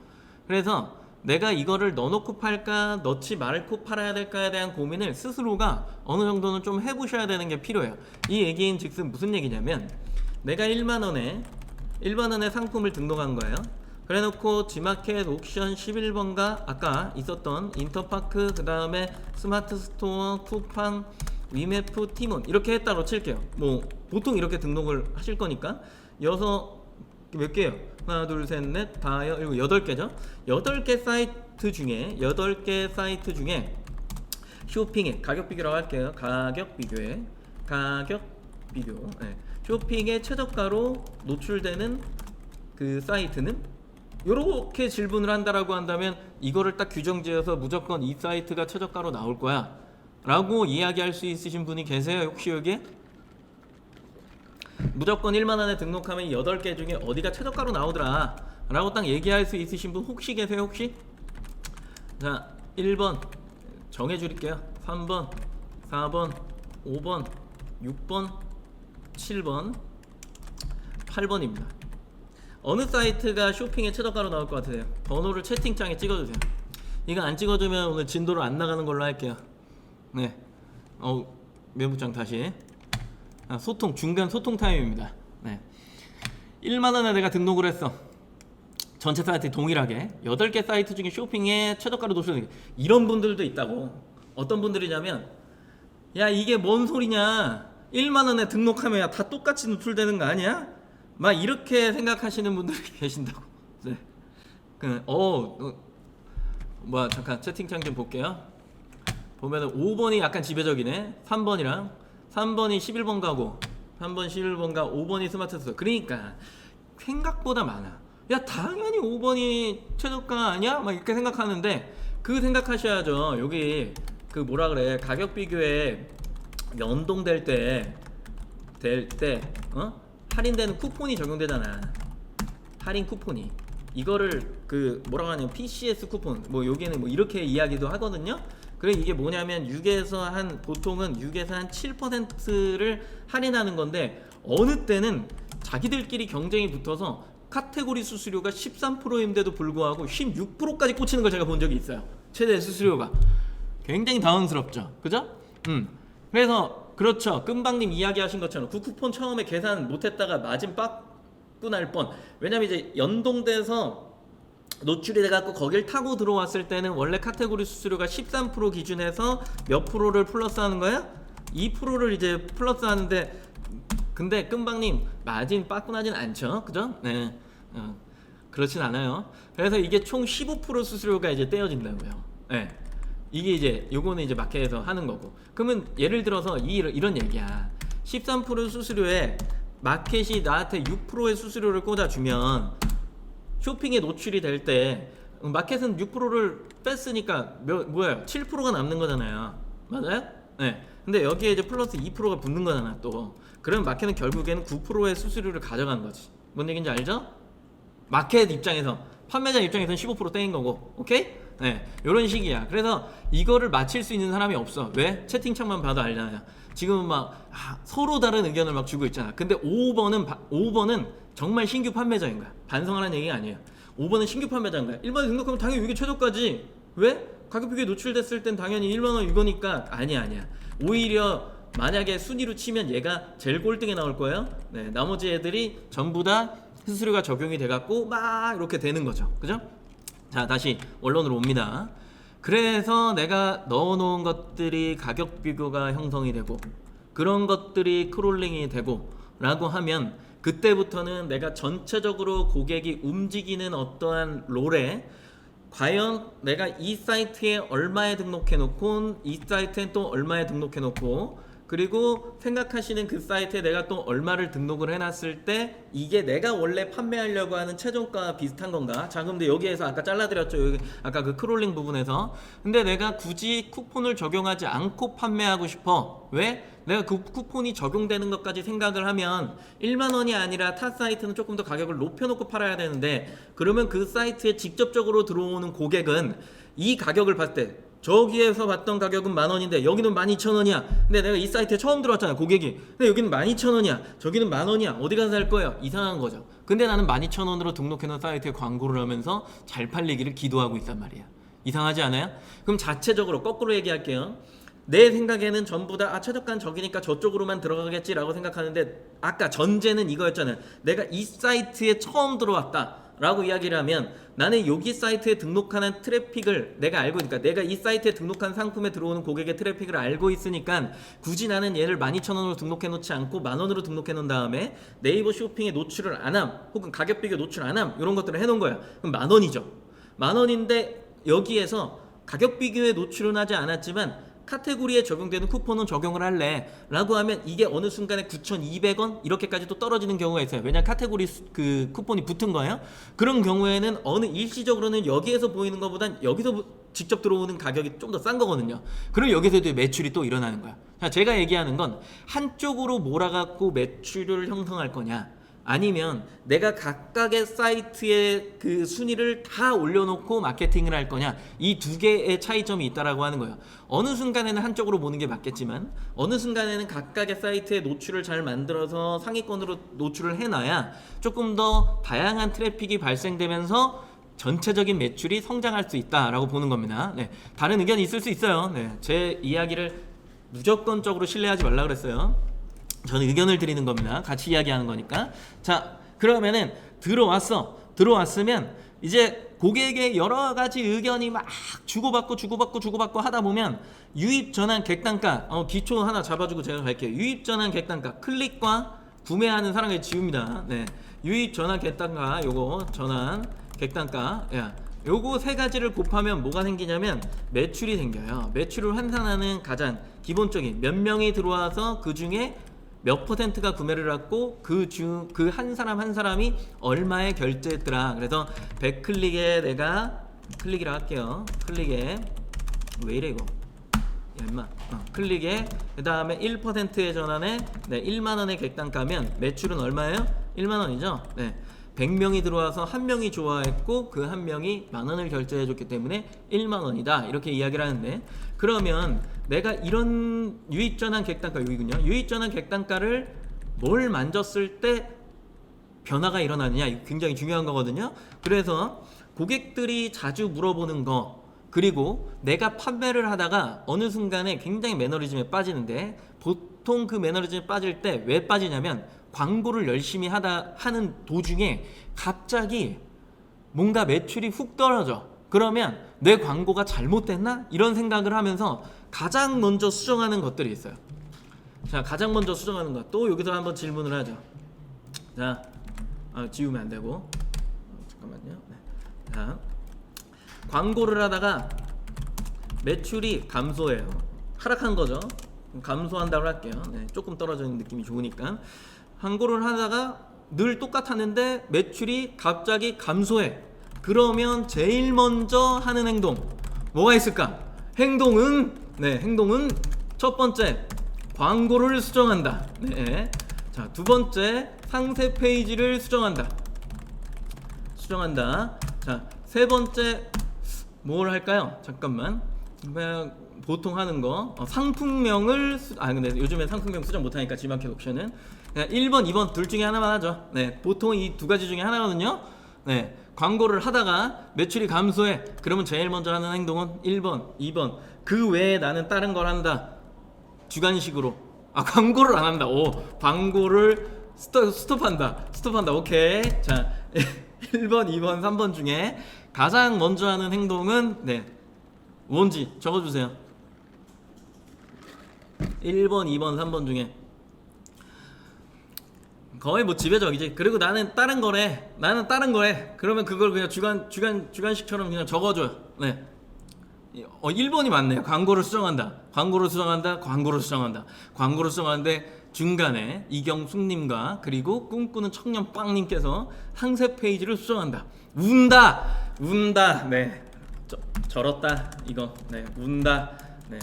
그래서 내가 이거를 넣어놓고 팔까 넣지 말고 팔아야 될까에 대한 고민을 스스로가 어느 정도는 좀 해보셔야 되는 게 필요해요. 이 얘기인 즉슨 무슨 얘기냐면 내가 1만원에 상품을 등록한 거예요. 그래놓고 지마켓 옥션 11번가 아까 있었던 인터파크 그 다음에 스마트 스토어 쿠팡 위메프 티몬 이렇게 했다고 칠게요. 뭐 보통 이렇게 등록을 하실 거니까 몇 개요? 하나 둘 셋 넷 다 일곱 8개죠. 8개 사이트 중에 쇼핑에 가격 비교라고 할게요. 가격 비교 네. 쇼핑에 최저가로 노출되는 그 사이트는 이렇게 질문을 한다라고 한다면 이거를 딱 규정지어서 무조건 이 사이트가 최저가로 나올 거야 라고 이야기할 수 있으신 분이 계세요? 혹시 여기에? 무조건 1만원에 등록하면 8개 중에 어디가 최저가로 나오더라 라고 딱 얘기할 수 있으신 분 혹시 계세요? 혹시? 자 1번 정해줄게요. 3번 4번 5번 6번 7번 8번입니다. 어느 사이트가 쇼핑에 최저가로 나올 것 같으세요? 번호를 채팅창에 찍어주세요. 이거 안 찍어주면 오늘 진도로 안 나가는 걸로 할게요. 네. 메모장 다시. 중간 소통 타임입니다. 네. 1만원에 내가 등록을 했어. 전체 사이트 동일하게 8개 사이트 중에 쇼핑에 최저가로 노출되는 이런 분들도 있다고. 어떤 분들이냐면 야 이게 뭔 소리냐 1만원에 등록하면 다 똑같이 노출되는 거 아니야? 막 이렇게 생각하시는 분들이 계신다고. 네. 잠깐 채팅창 좀 볼게요. 보면은 5번이 약간 지배적이네. 3번이 11번 가고 3번 11번가 5번이 스마트 스토어. 그러니까 생각보다 많아. 야 당연히 5번이 최저가 아니야? 막 이렇게 생각하는데 그 생각하셔야죠. 여기 그 뭐라 그래 가격 비교에 연동될 때 할인되는 쿠폰이 적용되잖아. 할인 쿠폰이 이거를 그 뭐라고 하냐면 PCS 쿠폰 뭐 여기는 뭐 이렇게 이야기도 하거든요. 그래 이게 뭐냐면 보통은 6에서 한 7%를 할인하는 건데 어느 때는 자기들끼리 경쟁이 붙어서 카테고리 수수료가 13%인데도 불구하고 16%까지 꽂히는 걸 제가 본 적이 있어요. 최대 수수료가 굉장히 당황스럽죠. 그죠? 그래서 그렇죠. 끔방님 이야기하신 것처럼 그 쿠폰 처음에 계산 못했다가 마진 빠꾸 날 뻔. 왜냐면 이제 연동돼서 노출이 돼갖고 거길 타고 들어왔을 때는 원래 카테고리 수수료가 13% 기준에서 몇 프로를 플러스하는 거야? 2%를 이제 플러스하는데, 근데 끔방님 마진 빠꾸나진 않죠, 그죠? 네, 그렇진 않아요. 그래서 이게 총 15% 수수료가 이제 떼어진다고요. 네. 이게 이제 요거는 이제 마켓에서 하는 거고. 그러면 예를 들어서 이런 얘기야. 13% 수수료에 마켓이 나한테 6%의 수수료를 꽂아주면 쇼핑에 노출이 될 때 마켓은 6%를 뺐으니까 뭐예요? 7%가 남는 거잖아요. 맞아요? 네. 근데 여기에 이제 플러스 2%가 붙는 거잖아 또. 그러면 마켓은 결국에는 9%의 수수료를 가져간 거지. 뭔 얘기인지 알죠? 마켓 입장에서, 판매자 입장에서는 15% 떼인 거고. 오케이? 네, 요런 식이야. 그래서 이거를 맞힐 수 있는 사람이 없어. 왜? 채팅창만 봐도 알잖아요. 지금 막 서로 다른 의견을 막 주고 있잖아. 근데 5번은 정말 신규 판매자인 거야. 반성하라는 얘기가 아니에요. 5번은 신규 판매자인 거야. 1번에 등록하면 당연히 이게 최저까지. 왜? 가격 비교에 노출됐을 땐 당연히 1만원 이거니까. 아니야. 오히려 만약에 순위로 치면 얘가 제일 꼴등에 나올 거예요. 네, 나머지 애들이 전부 다 수수료가 적용이 돼갖고 막 이렇게 되는 거죠. 그죠? 자, 다시 원론으로 옵니다. 그래서 내가 넣어놓은 것들이 가격 비교가 형성이 되고 그런 것들이 크롤링이 되고 라고 하면 그때부터는 내가 전체적으로 고객이 움직이는 어떠한 롤에 과연 내가 이 사이트에 얼마에 등록해 놓고 이 사이트에 또 얼마에 등록해 놓고 그리고 생각하시는 그 사이트에 내가 또 얼마를 등록을 해놨을 때 이게 내가 원래 판매하려고 하는 최종가와 비슷한 건가? 자, 근데 여기에서 아까 잘라드렸죠. 여기 아까 그 크롤링 부분에서. 근데 내가 굳이 쿠폰을 적용하지 않고 판매하고 싶어. 왜? 내가 그 쿠폰이 적용되는 것까지 생각을 하면 1만원이 아니라 타 사이트는 조금 더 가격을 높여놓고 팔아야 되는데 그러면 그 사이트에 직접적으로 들어오는 고객은 이 가격을 봤을 때 저기에서 봤던 가격은 10,000원인데 여기는 12,000원이야. 근데 내가 이 사이트에 처음 들어왔잖아, 고객이. 근데 여기는 12,000원이야. 저기는 10,000원이야. 어디 가서 살 거예요? 이상한 거죠. 근데 나는 12,000원으로 등록해놓은 사이트에 광고를 하면서 잘 팔리기를 기도하고 있단 말이야. 이상하지 않아요? 그럼 자체적으로 거꾸로 얘기할게요. 내 생각에는 전부 다 최저가는 저기니까 저쪽으로만 들어가겠지라고 생각하는데 아까 전제는 이거였잖아요. 내가 이 사이트에 처음 들어왔다 라고 이야기를 하면 나는 여기 사이트에 등록하는 트래픽을 내가 알고 있으니까 내가 이 사이트에 등록한 상품에 들어오는 고객의 트래픽을 알고 있으니까 굳이 나는 얘를 12,000원으로 등록해 놓지 않고 10,000원으로 등록해 놓은 다음에 네이버 쇼핑에 노출을 안함 혹은 가격 비교 노출 안함 이런 것들을 해놓은 거야. 그럼 10,000원이죠. 10,000원인데 여기에서 가격 비교에 노출은 하지 않았지만 카테고리에 적용되는 쿠폰은 적용을 할래 라고 하면 이게 어느 순간에 9,200원 이렇게까지 또 떨어지는 경우가 있어요. 왜냐면 카테고리 그 쿠폰이 붙은 거예요. 그런 경우에는 어느 일시적으로는 여기에서 보이는 것보단 여기서 직접 들어오는 가격이 좀 더 싼 거거든요. 그리고 여기서도 매출이 또 일어나는 거야. 자, 제가 얘기하는 건 한쪽으로 몰아갖고 매출을 형성할 거냐 아니면 내가 각각의 사이트의 그 순위를 다 올려놓고 마케팅을 할 거냐 이 두 개의 차이점이 있다라고 하는 거예요. 어느 순간에는 한쪽으로 보는 게 맞겠지만 어느 순간에는 각각의 사이트에 노출을 잘 만들어서 상위권으로 노출을 해놔야 조금 더 다양한 트래픽이 발생되면서 전체적인 매출이 성장할 수 있다라고 보는 겁니다. 네, 다른 의견이 있을 수 있어요. 네, 제 이야기를 무조건적으로 신뢰하지 말라 그랬어요. 저는 의견을 드리는 겁니다. 같이 이야기하는 거니까. 자, 그러면은 들어왔으면 이제 고객의 여러 가지 의견이 막 주고받고 하다 보면 유입 전환 객단가 기초 하나 잡아주고 제가 갈게요. 유입 전환 객단가 클릭과 구매하는 사람을 지웁니다. 네, 유입 전환 객단가 요거 전환 객단가 요거 세 가지를 곱하면 뭐가 생기냐면 매출이 생겨요. 매출을 환산하는 가장 기본적인 몇 명이 들어와서 그 중에 몇 퍼센트가 구매를 했고 그 한 사람 한 사람이 얼마에 결제했더라. 그래서 100클릭에 내가 클릭이라 할게요. 클릭에 왜 이래 이거 야 임마 클릭에 그 다음에 1%의 전환에 1만원의 객단가면 매출은 얼마예요? 1만원이죠. 네, 100명이 들어와서 한 명이 좋아했고 그 한 명이 만원을 결제해 줬기 때문에 1만원이다 이렇게 이야기를 하는데 그러면 내가 이런 유입전환 객단가 여기군요. 유입전환 객단가를 뭘 만졌을 때 변화가 일어나느냐 이거 굉장히 중요한 거거든요. 그래서 고객들이 자주 물어보는 거 그리고 내가 판매를 하다가 어느 순간에 굉장히 매너리즘에 빠지는데 보통 그 매너리즘에 빠질 때 왜 빠지냐면 광고를 열심히 하는 도중에 갑자기 뭔가 매출이 훅 떨어져. 그러면 내 광고가 잘못됐나? 이런 생각을 하면서 가장 먼저 수정하는 것들이 있어요. 자, 가장 먼저 수정하는 것. 또 여기서 한번 질문을 하죠. 자, 지우면 안 되고. 잠깐만요. 네. 자, 광고를 하다가 매출이 감소해요. 하락한 거죠. 감소한다고 할게요. 네, 조금 떨어지는 느낌이 좋으니까. 광고를 하다가 늘 똑같았는데 매출이 갑자기 감소해. 그러면 제일 먼저 하는 행동 뭐가 있을까? 행동은 첫 번째 광고를 수정한다. 네. 자, 두 번째 상세 페이지를 수정한다. 자, 세 번째 뭘 할까요? 잠깐만. 보통 하는 거 상품명을 근데 요즘에 상품명 수정 못하니까 지마켓 옵션은 1번, 2번 둘 중에 하나만 하죠. 네, 보통 이 두 가지 중에 하나거든요. 네, 광고를 하다가 매출이 감소해. 그러면 제일 먼저 하는 행동은 1번, 2번. 그 외에 나는 다른 걸 한다. 주관식으로. 광고를 안 한다. 광고를 스톱한다. 오케이. 자, 1번, 2번, 3번 중에 가장 먼저 하는 행동은 뭔지 적어주세요. 1번, 2번, 3번 중에 거의 뭐 지배적이지. 그리고 나는 다른 거래. 그러면 그걸 그냥 주관식처럼 그냥 적어줘요. 네. 1번이 맞네요. 광고를 수정하는데 중간에 이경숙님과 그리고 꿈꾸는 청년 빵님께서 상세 페이지를 수정한다. 운다. 네. 절었다. 이거. 네. 운다. 네.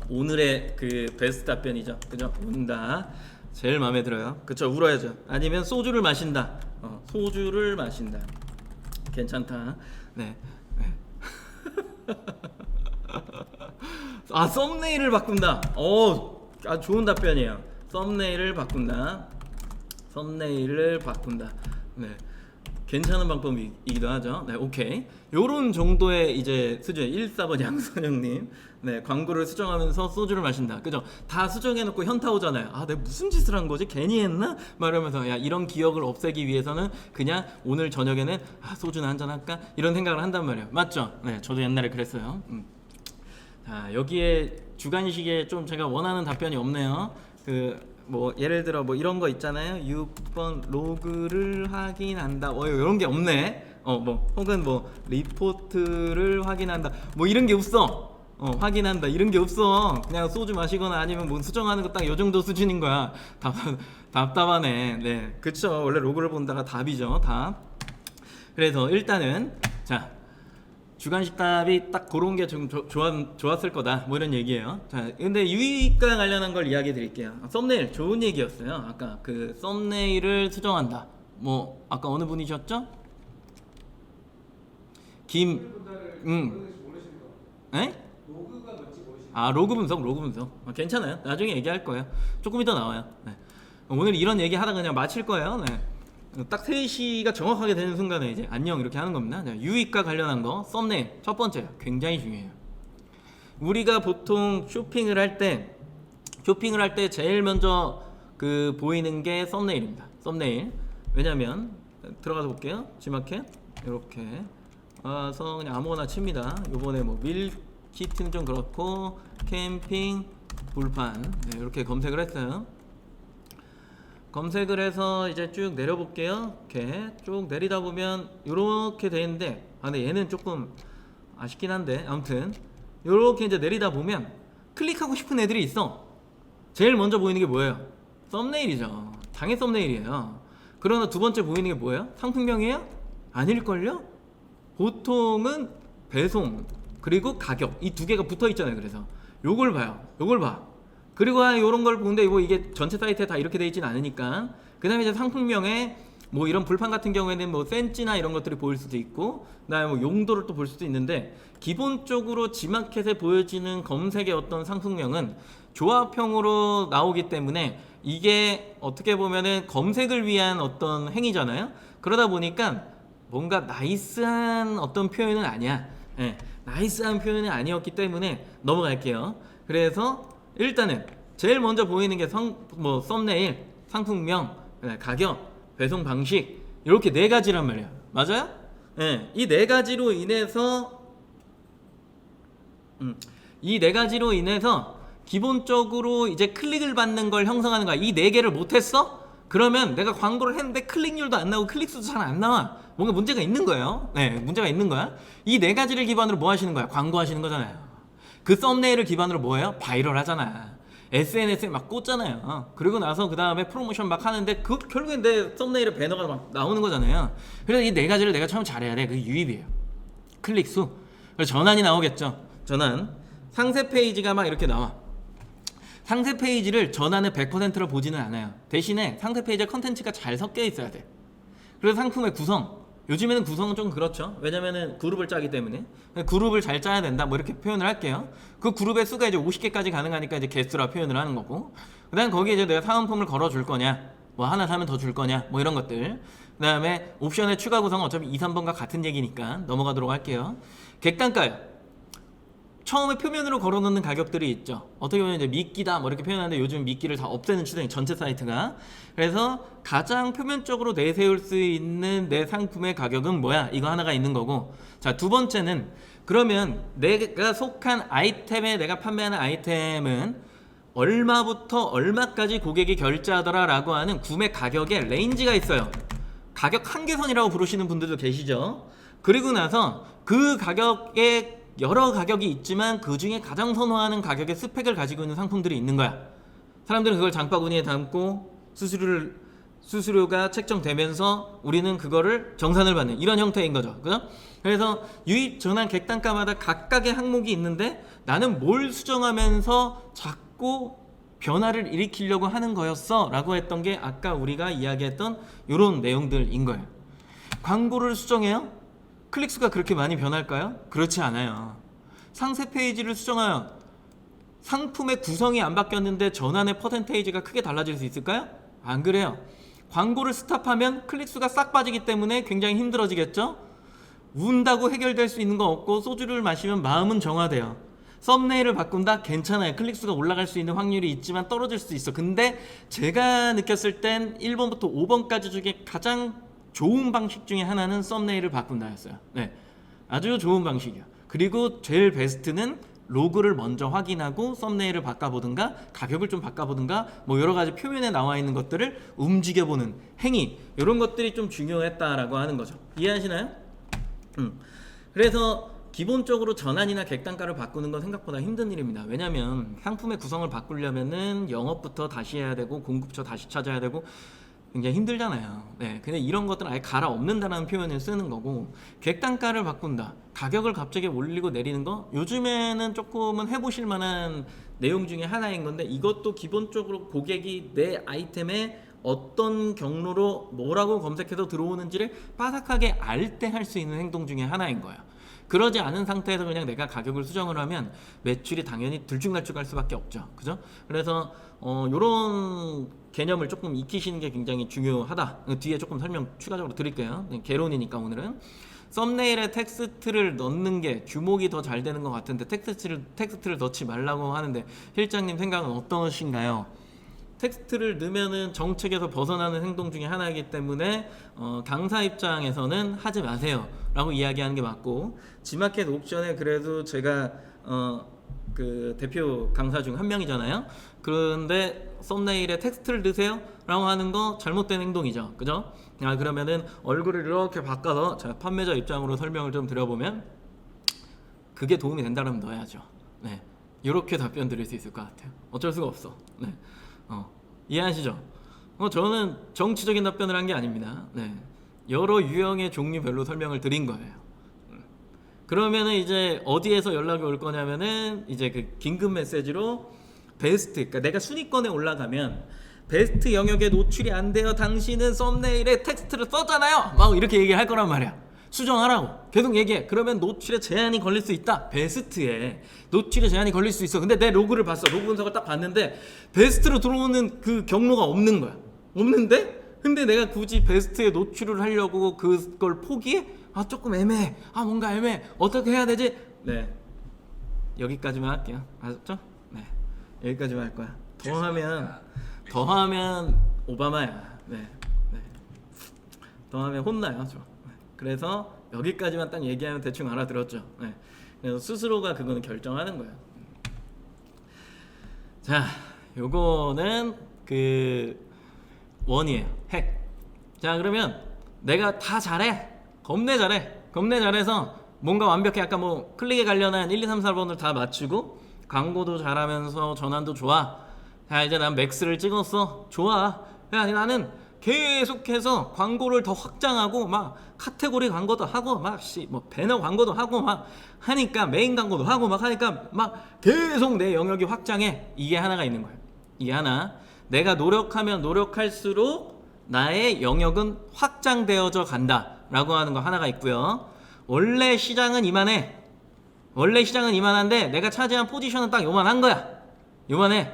오늘의 그 베스트 답변이죠. 그죠? 운다. 제일 마음에 들어요. 그쵸? 울어야죠. 아니면 소주를 마신다. 소주를 마신다. 괜찮다. 네. 썸네일을 바꾼다. 좋은 답변이에요. 썸네일을 바꾼다. 네. 괜찮은 방법이기도 하죠. 네, 오케이. 요런 정도의 이제 수준. 14번 양선영님. 네, 광고를 수정하면서 소주를 마신다. 그죠? 다 수정해놓고 현타 오잖아요. 내가 무슨 짓을 한 거지? 괜히 했나? 말하면서 이런 기억을 없애기 위해서는 그냥 오늘 저녁에는 소주나 한잔 할까? 이런 생각을 한단 말이에요. 맞죠? 네, 저도 옛날에 그랬어요. 자, 여기에 주관식에 좀 제가 원하는 답변이 없네요. 뭐 예를 들어 뭐 이런 거 있잖아요. 6번 로그를 확인한다. 이런 게 없네. 혹은 뭐 리포트를 확인한다. 뭐 이런 게 없어. 확인한다. 이런 게 없어. 그냥 소주 마시거나 아니면 뭐 수정하는 거 딱 요 정도 수준인 거야. 답답하네. 네, 그쵸. 원래 로그를 본다가 답이죠. 답. 그래서 일단은 자. 주관식 답이 딱 그런 게 좀 좋았을 거다. 뭐 이런 얘기예요. 자, 근데 유익과 관련한 걸 이야기 드릴게요. 썸네일 좋은 얘기였어요. 아까 그 썸네일을 수정한다. 뭐 아까 어느 분이셨죠? 에? 로그 분석. 괜찮아요. 나중에 얘기할 거예요. 조금 이따 나와요. 네. 오늘 이런 얘기 하다가 그냥 마칠 거예요. 네. 딱 3시가 정확하게 되는 순간에 이제 안녕 이렇게 하는 겁니다. 유익과 관련한 거 썸네일 첫 번째 굉장히 중요해요. 우리가 보통 쇼핑을 할 때 제일 먼저 그 보이는 게 썸네일입니다. 썸네일. 왜냐면 들어가서 볼게요. 지마켓 이렇게 와서 그냥 아무거나 칩니다. 요번에 뭐 밀키트는 좀 그렇고 캠핑 불판 이렇게 검색을 했어요. 검색을 해서 이제 쭉 내려볼게요. 이렇게 쭉 내리다 보면 이렇게 돼 있는데 근데 얘는 조금 아쉽긴 한데 아무튼 이렇게 이제 내리다 보면 클릭하고 싶은 애들이 있어. 제일 먼저 보이는 게 뭐예요? 썸네일이죠. 당연히 썸네일이에요. 그러나 두 번째 보이는 게 뭐예요? 상품명이에요? 아닐걸요? 보통은 배송 그리고 가격 이 두 개가 붙어 있잖아요. 그래서 요걸 봐. 그리고 이런 걸 보는데 이게 전체 사이트에 다 이렇게 돼 있진 않으니까 그 다음에 이제 상품명에 뭐 이런 불판 같은 경우에는 뭐 센치나 이런 것들이 보일 수도 있고 그다음에 뭐 용도를 또 볼 수도 있는데 기본적으로 지마켓에 보여지는 검색의 어떤 상품명은 조합형으로 나오기 때문에 이게 어떻게 보면은 검색을 위한 어떤 행위잖아요. 그러다 보니까 뭔가 나이스한 어떤 표현은 아니야. 나이스한 표현이 아니었기 때문에 넘어갈게요. 그래서 일단은 제일 먼저 보이는 게 썸네일, 상품명, 가격, 배송 방식 이렇게 네 가지란 말이야. 맞아요? 네, 이 네 가지로 인해서 이 네 가지로 인해서 기본적으로 이제 클릭을 받는 걸 형성하는 거야. 이 네 개를 못했어? 그러면 내가 광고를 했는데 클릭률도 안 나오고 클릭수도 잘 안 나와. 뭔가 문제가 있는 거예요. 네, 문제가 있는 거야. 이 네 가지를 기반으로 뭐 하시는 거야? 광고 하시는 거잖아요. 그 썸네일을 기반으로 뭐예요? 바이럴 하잖아. SNS에 막 꽂잖아요. 그리고 나서 그 다음에 프로모션 막 하는데 그 결국엔 내 썸네일에 배너가 막 나오는 거잖아요. 그래서 이 네 가지를 내가 처음 잘해야 돼. 그게 유입이에요. 클릭수. 그래서 전환이 나오겠죠. 전환. 상세 페이지가 막 이렇게 나와. 상세 페이지를 전환을 100%로 보지는 않아요. 대신에 상세 페이지에 컨텐츠가 잘 섞여 있어야 돼. 그래서 상품의 구성, 요즘에는 구성은 좀 그렇죠. 왜냐면은 그룹을 짜기 때문에 그룹을 잘 짜야 된다 뭐 이렇게 표현을 할게요. 그 그룹의 수가 이제 50개까지 가능하니까 이제 개수라 표현을 하는 거고, 그 다음 거기에 이제 내가 사은품을 걸어 줄 거냐, 뭐 하나 사면 더 줄 거냐, 뭐 이런 것들. 그 다음에 옵션의 추가 구성은 어차피 2, 3번과 같은 얘기니까 넘어가도록 할게요. 객단가요. 처음에 표면으로 걸어놓는 가격들이 있죠. 어떻게 보면 이제 미끼다 뭐 이렇게 표현하는데 요즘 미끼를 다 없애는 추세인 전체 사이트가. 그래서 가장 표면적으로 내세울 수 있는 내 상품의 가격은 뭐야? 이거 하나가 있는 거고. 자, 두 번째는 그러면 내가 속한 아이템에, 내가 판매하는 아이템은 얼마부터 얼마까지 고객이 결제하더라 라고 하는 구매 가격에 레인지가 있어요. 가격 한계선이라고 부르시는 분들도 계시죠. 그리고 나서 그 가격에 여러 가격이 있지만 그 중에 가장 선호하는 가격의 스펙을 가지고 있는 상품들이 있는 거야. 사람들은 그걸 장바구니에 담고 수수료가 책정되면서 우리는 그거를 정산을 받는 이런 형태인 거죠. 그죠? 그래서 유입, 전환, 객단가마다 각각의 항목이 있는데 나는 뭘 수정하면서 자꾸 변화를 일으키려고 하는 거였어 라고 했던 게 아까 우리가 이야기했던 이런 내용들인 거예요. 광고를 수정해요? 클릭수가 그렇게 많이 변할까요? 그렇지 않아요. 상세 페이지를 수정하여 상품의 구성이 안 바뀌었는데 전환의 퍼센테이지가 크게 달라질 수 있을까요? 안 그래요. 광고를 스탑하면 클릭수가 싹 빠지기 때문에 굉장히 힘들어지겠죠? 운다고 해결될 수 있는 거 없고 소주를 마시면 마음은 정화돼요. 썸네일을 바꾼다? 괜찮아요. 클릭수가 올라갈 수 있는 확률이 있지만 떨어질 수 있어. 근데 제가 느꼈을 땐 1번부터 5번까지 중에 가장 좋은 방식 중에 하나는 썸네일을 바꾼다였어요. 네, 아주 좋은 방식이야. 그리고 제일 베스트는 로그를 먼저 확인하고 썸네일을 바꿔보든가 가격을 좀 바꿔보든가 뭐 여러 가지 표면에 나와 있는 것들을 움직여보는 행위, 이런 것들이 좀 중요했다라고 하는 거죠. 이해하시나요? 그래서 기본적으로 전환이나 객단가를 바꾸는 건 생각보다 힘든 일입니다. 왜냐하면 상품의 구성을 바꾸려면은 영업부터 다시 해야 되고 공급처 다시 찾아야 되고 굉장히 힘들잖아요. 네, 근데 이런 것들은 아예 갈아엎는다라는 표현을 쓰는 거고, 객단가를 바꾼다, 가격을 갑자기 올리고 내리는 거 요즘에는 조금은 해보실 만한 내용 중에 하나인 건데, 이것도 기본적으로 고객이 내 아이템에 어떤 경로로 뭐라고 검색해서 들어오는지를 빠삭하게 알 때 할 수 있는 행동 중에 하나인 거예요. 그러지 않은 상태에서 그냥 내가 가격을 수정을 하면 매출이 당연히 들쭉날쭉할 수밖에 없죠. 그죠? 그래서 요런 개념을 조금 익히시는 게 굉장히 중요하다. 뒤에 조금 설명 추가적으로 드릴게요. 개론이니까 오늘은. 썸네일에 텍스트를 넣는 게 주목이 더 잘 되는 것 같은데 텍스트를 넣지 말라고 하는데 실장님 생각은 어떠신가요? 텍스트를 넣으면은 정책에서 벗어나는 행동 중에 하나이기 때문에 강사 입장에서는 하지 마세요 라고 이야기하는 게 맞고, 지마켓 옵션에 그래도 제가 그 대표 강사 중 한 명이잖아요. 그런데 썸네일에 텍스트를 넣으세요 라고 하는 거 잘못된 행동이죠. 그죠? 그러면은 얼굴을 이렇게 바꿔서 제가 판매자 입장으로 설명을 좀 드려보면, 그게 도움이 된다면 넣어야죠. 네, 이렇게 답변 드릴 수 있을 것 같아요. 어쩔 수가 없어. 네. 이해하시죠? 저는 정치적인 답변을 한 게 아닙니다. 네. 여러 유형의 종류별로 설명을 드린 거예요. 그러면은 이제 어디에서 연락이 올 거냐면은 이제 그 긴급 메시지로 베스트, 그러니까 내가 순위권에 올라가면 베스트 영역에 노출이 안 돼요. 당신은 썸네일에 텍스트를 썼잖아요. 막 이렇게 얘기할 거란 말이야. 수정하라고 계속 얘기해. 그러면 노출에 제한이 걸릴 수 있다. 베스트에 노출에 제한이 걸릴 수 있어. 근데 내 로그를 봤어. 로그 분석을 딱 봤는데 베스트로 들어오는 그 경로가 없는 거야. 없는데? 근데 내가 굳이 베스트에 노출을 하려고 그걸 포기해? 아, 조금 애매해. 아, 뭔가 애매해. 어떻게 해야 되지? 네, 여기까지만 할게요. 아셨죠? 네, 여기까지만 할 거야. 더하면 오바마야. 네, 네. 더하면 혼나요. 저. 그래서 여기까지만 딱 얘기하면 대충 알아들었죠. 네. 그래서 스스로가 그거는 결정하는 거예요. 자, 요거는 그 원이에요. 핵. 자, 그러면 내가 다 잘해. 겁내 잘해서 뭔가 완벽해. 아까 뭐 클릭에 관련한 1, 2, 3, 4번을 다 맞추고 광고도 잘하면서 전환도 좋아. 자, 이제 난 맥스를 찍었어. 좋아. 야, 나는 계속해서 광고를 더 확장하고 막 카테고리 광고도 하고 막 뭐 배너 광고도 하고 막 하니까 메인 광고도 하고 막 하니까 막 계속 내 영역이 확장해. 이게 하나가 있는 거예요. 이게 하나. 내가 노력하면 노력할수록 나의 영역은 확장되어져 간다라고 하는 거 하나가 있고요. 원래 시장은 이만한데 내가 차지한 포지션은 딱 요만한 거야. 요만해.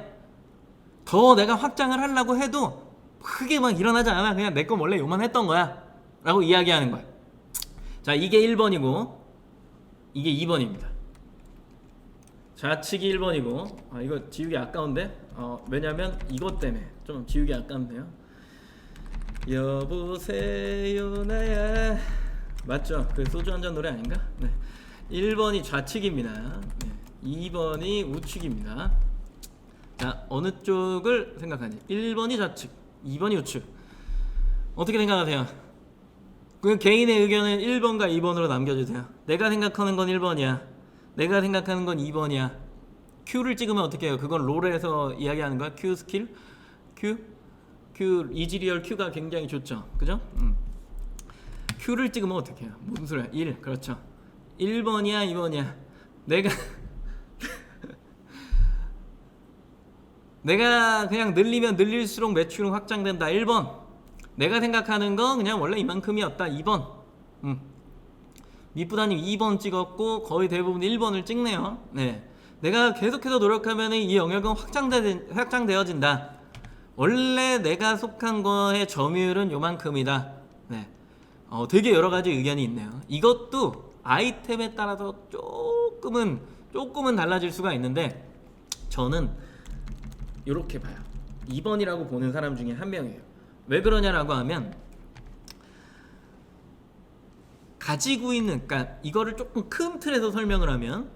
더 내가 확장을 하려고 해도 크게 막 일어나지 않아. 그냥 내 건 원래 요만했던 거야 라고 이야기하는 거야. 자, 이게 1번이고 이게 2번입니다. 좌측이 1번이고 이거 지우기 아까운데 왜냐면 이것 때문에 좀 지우기 아깝네요. 여보세요 나야, 맞죠? 그 소주 한잔 노래 아닌가? 네. 1번이 좌측입니다. 네. 2번이 우측입니다. 자, 어느 쪽을 생각하는지. 1번이 좌측, 2번이 우측. 어떻게 생각하세요? 그 개인의 의견은 1번과 2번으로 남겨주세요. 내가 생각하는 건 1번이야. 내가 생각하는 건 2번이야. Q를 찍으면 어떻게 해요? 그건 롤에서 이야기하는 거야. Q 스킬? Q 이지리얼 Q가 굉장히 좋죠. 그죠? Q를 찍으면 어떻게 해요? 무슨 소리야? 1. 그렇죠. 1번이야, 2번이야. 내가 그냥 늘리면 늘릴수록 매출은 확장된다. 1번. 내가 생각하는 건 그냥 원래 이만큼이었다. 2번. 미쁘다님 2번 찍었고 거의 대부분 1번을 찍네요. 네. 내가 계속해서 노력하면 이 영역은 확장되어진다. 원래 내가 속한 거의 점유율은 요만큼이다. 네. 되게 여러 가지 의견이 있네요. 이것도 아이템에 따라서 조금은 달라질 수가 있는데 저는 이렇게 봐요. 2번이라고 보는 사람 중에 한 명이에요. 왜 그러냐라고 하면 가지고 있는, 그러니까 이거를 조금 큰 틀에서 설명을 하면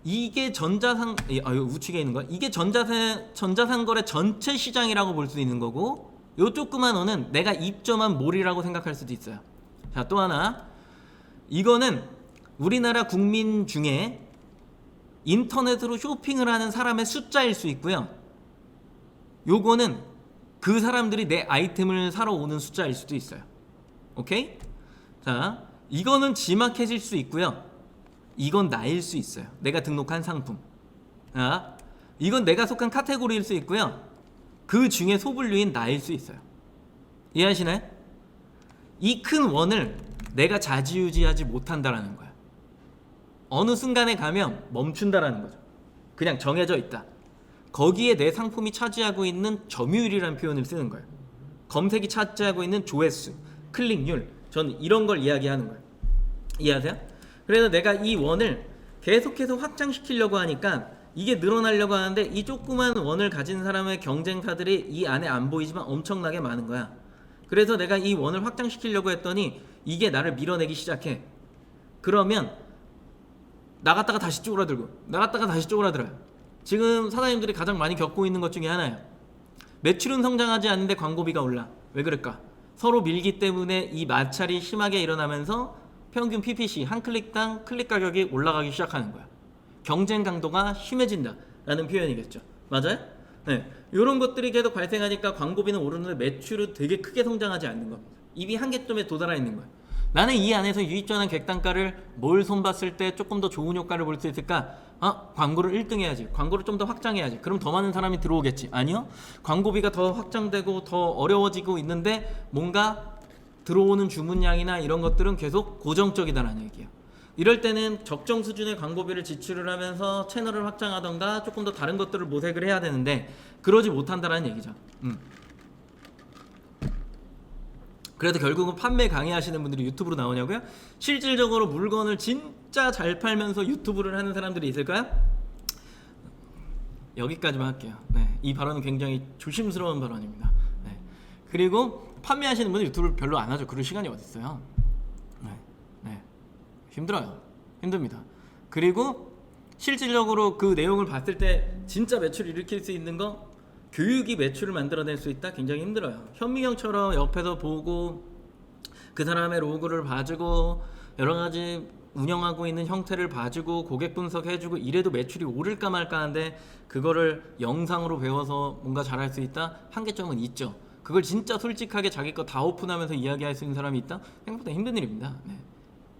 이게 우측에 있는 거야. 이게 전자상거래 전체 시장이라고 볼 수 있는 거고 요 조그만 원은 내가 입점한 몰이라고 생각할 수도 있어요. 자, 또 하나, 이거는 우리나라 국민 중에 인터넷으로 쇼핑을 하는 사람의 숫자일 수 있고요. 요거는 그 사람들이 내 아이템을 사러 오는 숫자일 수도 있어요. 오케이? 자, 이거는 지마켓일 수 있고요. 이건 나일 수 있어요. 내가 등록한 상품. 자, 이건 내가 속한 카테고리일 수 있고요. 그 중에 소분류인 나일 수 있어요. 이해하시나요? 이 큰 원을 내가 좌지우지하지 못한다라는 거야. 어느 순간에 가면 멈춘다라는 거죠. 그냥 정해져 있다. 거기에 내 상품이 차지하고 있는 점유율이라는 표현을 쓰는 거예요. 검색이 차지하고 있는 조회수, 클릭률, 저는 이런 걸 이야기하는 거예요. 이해하세요? 그래서 내가 이 원을 계속해서 확장시키려고 하니까 이게 늘어나려고 하는데 이 조그만 원을 가진 사람의 경쟁사들이 이 안에 안 보이지만 엄청나게 많은 거야. 그래서 내가 이 원을 확장시키려고 했더니 이게 나를 밀어내기 시작해. 그러면 나갔다가 다시 쪼그라들어요. 지금 사장님들이 가장 많이 겪고 있는 것 중에 하나예요. 매출은 성장하지 않는데 광고비가 올라. 왜 그럴까? 서로 밀기 때문에 이 마찰이 심하게 일어나면서 평균 PPC 한 클릭당 클릭 가격이 올라가기 시작하는 거야. 경쟁 강도가 심해진다라는 표현이겠죠. 맞아요? 네, 이런 것들이 계속 발생하니까 광고비는 오르는데 매출은 되게 크게 성장하지 않는 겁니다. 입이 한계점에 도달해 있는 거야. 나는 이 안에서 유입전환 객단가를 뭘 손봤을 때 조금 더 좋은 효과를 볼 수 있을까? 광고를 1등 해야지. 광고를 좀 더 확장해야지. 그럼 더 많은 사람이 들어오겠지. 아니요. 광고비가 더 확장되고 더 어려워지고 있는데 뭔가 들어오는 주문량이나 이런 것들은 계속 고정적이다라는 얘기예요. 이럴 때는 적정 수준의 광고비를 지출을 하면서 채널을 확장하던가 조금 더 다른 것들을 모색을 해야 되는데 그러지 못한다라는 얘기죠. 그래서 결국은 판매 강의하시는 분들이 유튜브로 나오냐고요? 실질적으로 물건을 진짜 잘 팔면서 유튜브를 하는 사람들이 있을까요? 여기까지만 할게요. 네, 이 발언은 굉장히 조심스러운 발언입니다. 네. 그리고 판매하시는 분들 유튜브를 별로 안 하죠. 그럴 시간이 어디 있어요? 네. 힘들어요. 힘듭니다. 그리고 실질적으로 그 내용을 봤을 때 진짜 매출을 일으킬 수 있는 거, 교육이 매출을 만들어낼 수 있다? 굉장히 힘들어요. 현미경처럼 옆에서 보고 그 사람의 로그를 봐주고 여러 가지 운영하고 있는 형태를 봐주고 고객 분석해주고 이래도 매출이 오를까 말까 하는데, 그거를 영상으로 배워서 뭔가 잘할 수 있다? 한계점은 있죠. 그걸 진짜 솔직하게 자기 거 다 오픈하면서 이야기할 수 있는 사람이 있다? 생각보다 힘든 일입니다. 네.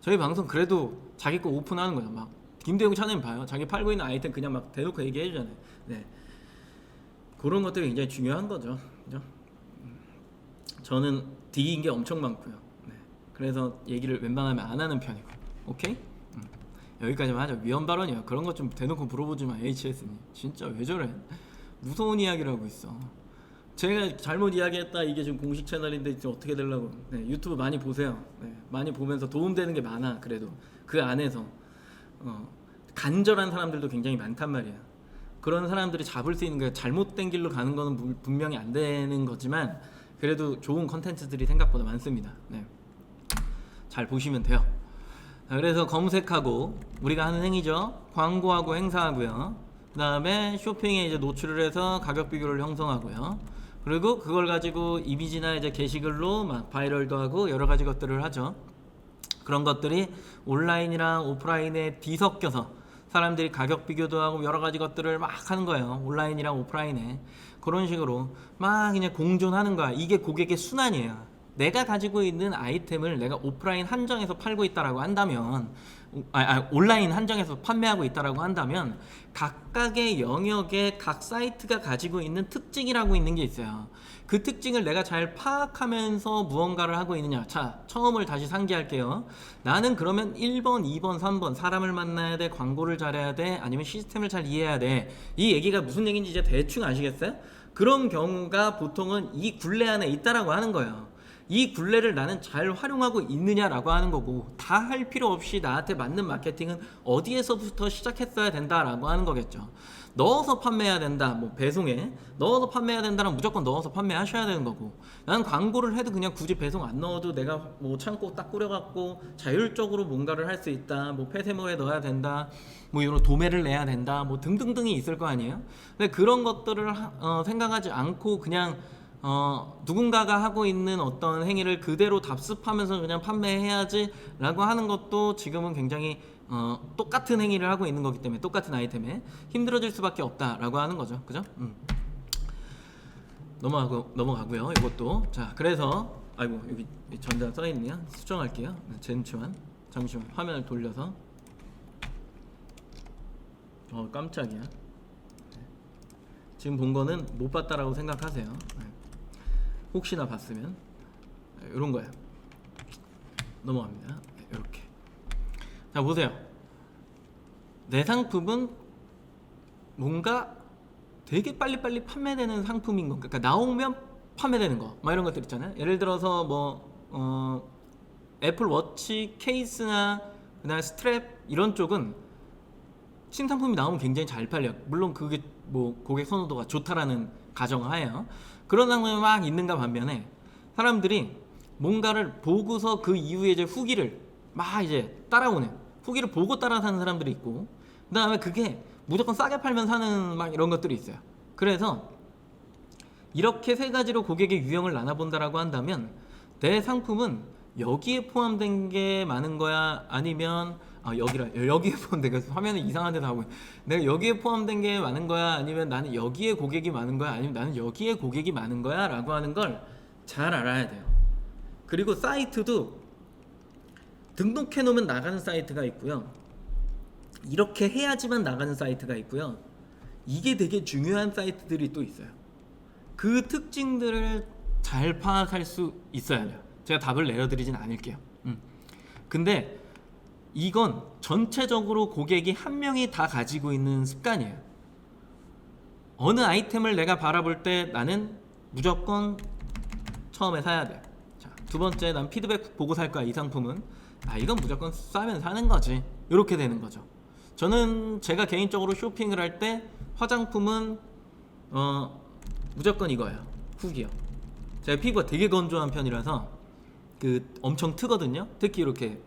저희 방송 그래도 자기 거 오픈하는 거예요. 막 김대용 차장님 봐요. 자기 팔고 있는 아이템 그냥 막 대놓고 얘기해 주잖아요. 네. 그런 것들이 굉장히 중요한 거죠. 그죠? 저는 D인 게 엄청 많고요. 네. 그래서 얘기를 웬만하면 안 하는 편이고. 오케이? 여기까지만 하죠. 위험 발언이에요. 그런 것 좀 대놓고 물어보지 마. HS님 진짜 왜 저래? 무서운 이야기를 하고 있어. 제가 잘못 이야기했다, 이게 지금 공식 채널인데 이제 어떻게 되려고. 네, 유튜브 많이 보세요. 네, 많이 보면서 도움되는 게 많아. 그래도 그 안에서 간절한 사람들도 굉장히 많단 말이야. 그런 사람들이 잡을 수 있는 게, 잘못된 길로 가는 거는 분명히 안 되는 거지만 그래도 좋은 컨텐츠들이 생각보다 많습니다. 네. 잘 보시면 돼요. 그래서 검색하고 우리가 하는 행위죠. 광고하고 행사하고요. 그 다음에 쇼핑에 이제 노출을 해서 가격 비교를 형성하고요. 그리고 그걸 가지고 이미지나 이제 게시글로 막 바이럴도 하고 여러 가지 것들을 하죠. 그런 것들이 온라인이랑 오프라인에 뒤섞여서 사람들이 가격 비교도 하고 여러 가지 것들을 막 하는 거예요. 온라인이랑 오프라인에. 그런 식으로 막 그냥 공존하는 거야. 이게 고객의 순환이에요. 내가 가지고 있는 아이템을 내가 오프라인 한정해서 팔고 있다라고 한다면, 온라인 한정해서 판매하고 있다라고 한다면, 각각의 영역에 각 사이트가 가지고 있는 특징이라고 있는 게 있어요. 그 특징을 내가 잘 파악하면서 무언가를 하고 있느냐. 자, 처음을 다시 상기할게요. 나는 그러면 1번, 2번, 3번 사람을 만나야 돼, 광고를 잘해야 돼, 아니면 시스템을 잘 이해해야 돼. 이 얘기가 무슨 얘기인지 이제 대충 아시겠어요? 그런 경우가 보통은 이 굴레 안에 있다라고 하는 거예요. 이 굴레를 나는 잘 활용하고 있느냐라고 하는 거고, 다 할 필요 없이 나한테 맞는 마케팅은 어디에서부터 시작했어야 된다라고 하는 거겠죠. 넣어서 판매해야 된다, 뭐 배송에 넣어서 판매해야 된다면 무조건 넣어서 판매하셔야 되는 거고, 나는 광고를 해도 그냥 굳이 배송 안 넣어도 내가 뭐 창고 딱 꾸려갖고 자율적으로 뭔가를 할 수 있다, 뭐 폐쇄모에 넣어야 된다, 뭐 이런 도매를 내야 된다, 뭐 등등등이 있을 거 아니에요. 근데 그런 것들을 생각하지 않고 그냥 누군가가 하고 있는 어떤 행위를 그대로 답습하면서 그냥 판매해야지 라고 하는 것도 지금은 굉장히 똑같은 행위를 하고 있는 거기 때문에, 똑같은 아이템에 힘들어질 수밖에 없다라고 하는 거죠. 그죠? 넘어가고요. 이것도. 자, 그래서 아이고, 여기 전자 써있네요. 수정할게요. 잠시만 화면을 돌려서. 깜짝이야. 지금 본 거는 못 봤다라고 생각하세요. 혹시나 봤으면 이런 거예요. 넘어갑니다. 이렇게. 자, 보세요. 내 상품은 뭔가 되게 빨리빨리 판매되는 상품인 거. 그러니까 나오면 판매되는 거. 막 이런 것들 있잖아요. 예를 들어서 뭐 애플 워치 케이스나 그다음에 스트랩 이런 쪽은 신상품이 나오면 굉장히 잘 팔려요. 물론 그게 뭐 고객 선호도가 좋다라는 가정하에요. 그런 상품이 막 있는가 반면에, 사람들이 뭔가를 보고서 그 이후에 이제 후기를 막 이제 따라오는, 후기를 보고 따라 사는 사람들이 있고, 그 다음에 그게 무조건 싸게 팔면 사는 막 이런 것들이 있어요. 그래서 이렇게 세 가지로 고객의 유형을 나눠본다라고 한다면, 내 상품은 여기에 포함된 게 많은 거야, 아니면 여기에 포함된 거, 화면이 이상한 데서 하고, 내가 여기에 포함된 게 많은 거야, 아니면 나는 여기에 고객이 많은 거야, 아니면 나는 여기에 고객이 많은 거야 라고 하는 걸 잘 알아야 돼요. 그리고 사이트도 등록해 놓으면 나가는 사이트가 있고요, 이렇게 해야지만 나가는 사이트가 있고요, 이게 되게 중요한 사이트들이 또 있어요. 그 특징들을 잘 파악할 수 있어야 돼요. 제가 답을 내려드리진 않을게요. 근데 이건 전체적으로 고객이 한 명이 다 가지고 있는 습관이에요. 어느 아이템을 내가 바라볼 때 나는 무조건 처음에 사야 돼. 자, 두 번째, 난 피드백 보고 살 거야. 이 상품은 이건 무조건 싸면 사는 거지. 이렇게 되는 거죠. 저는 제가 개인적으로 쇼핑을 할 때 화장품은 무조건 이거예요. 후기요. 제가 피부가 되게 건조한 편이라서 엄청 트거든요. 특히 이렇게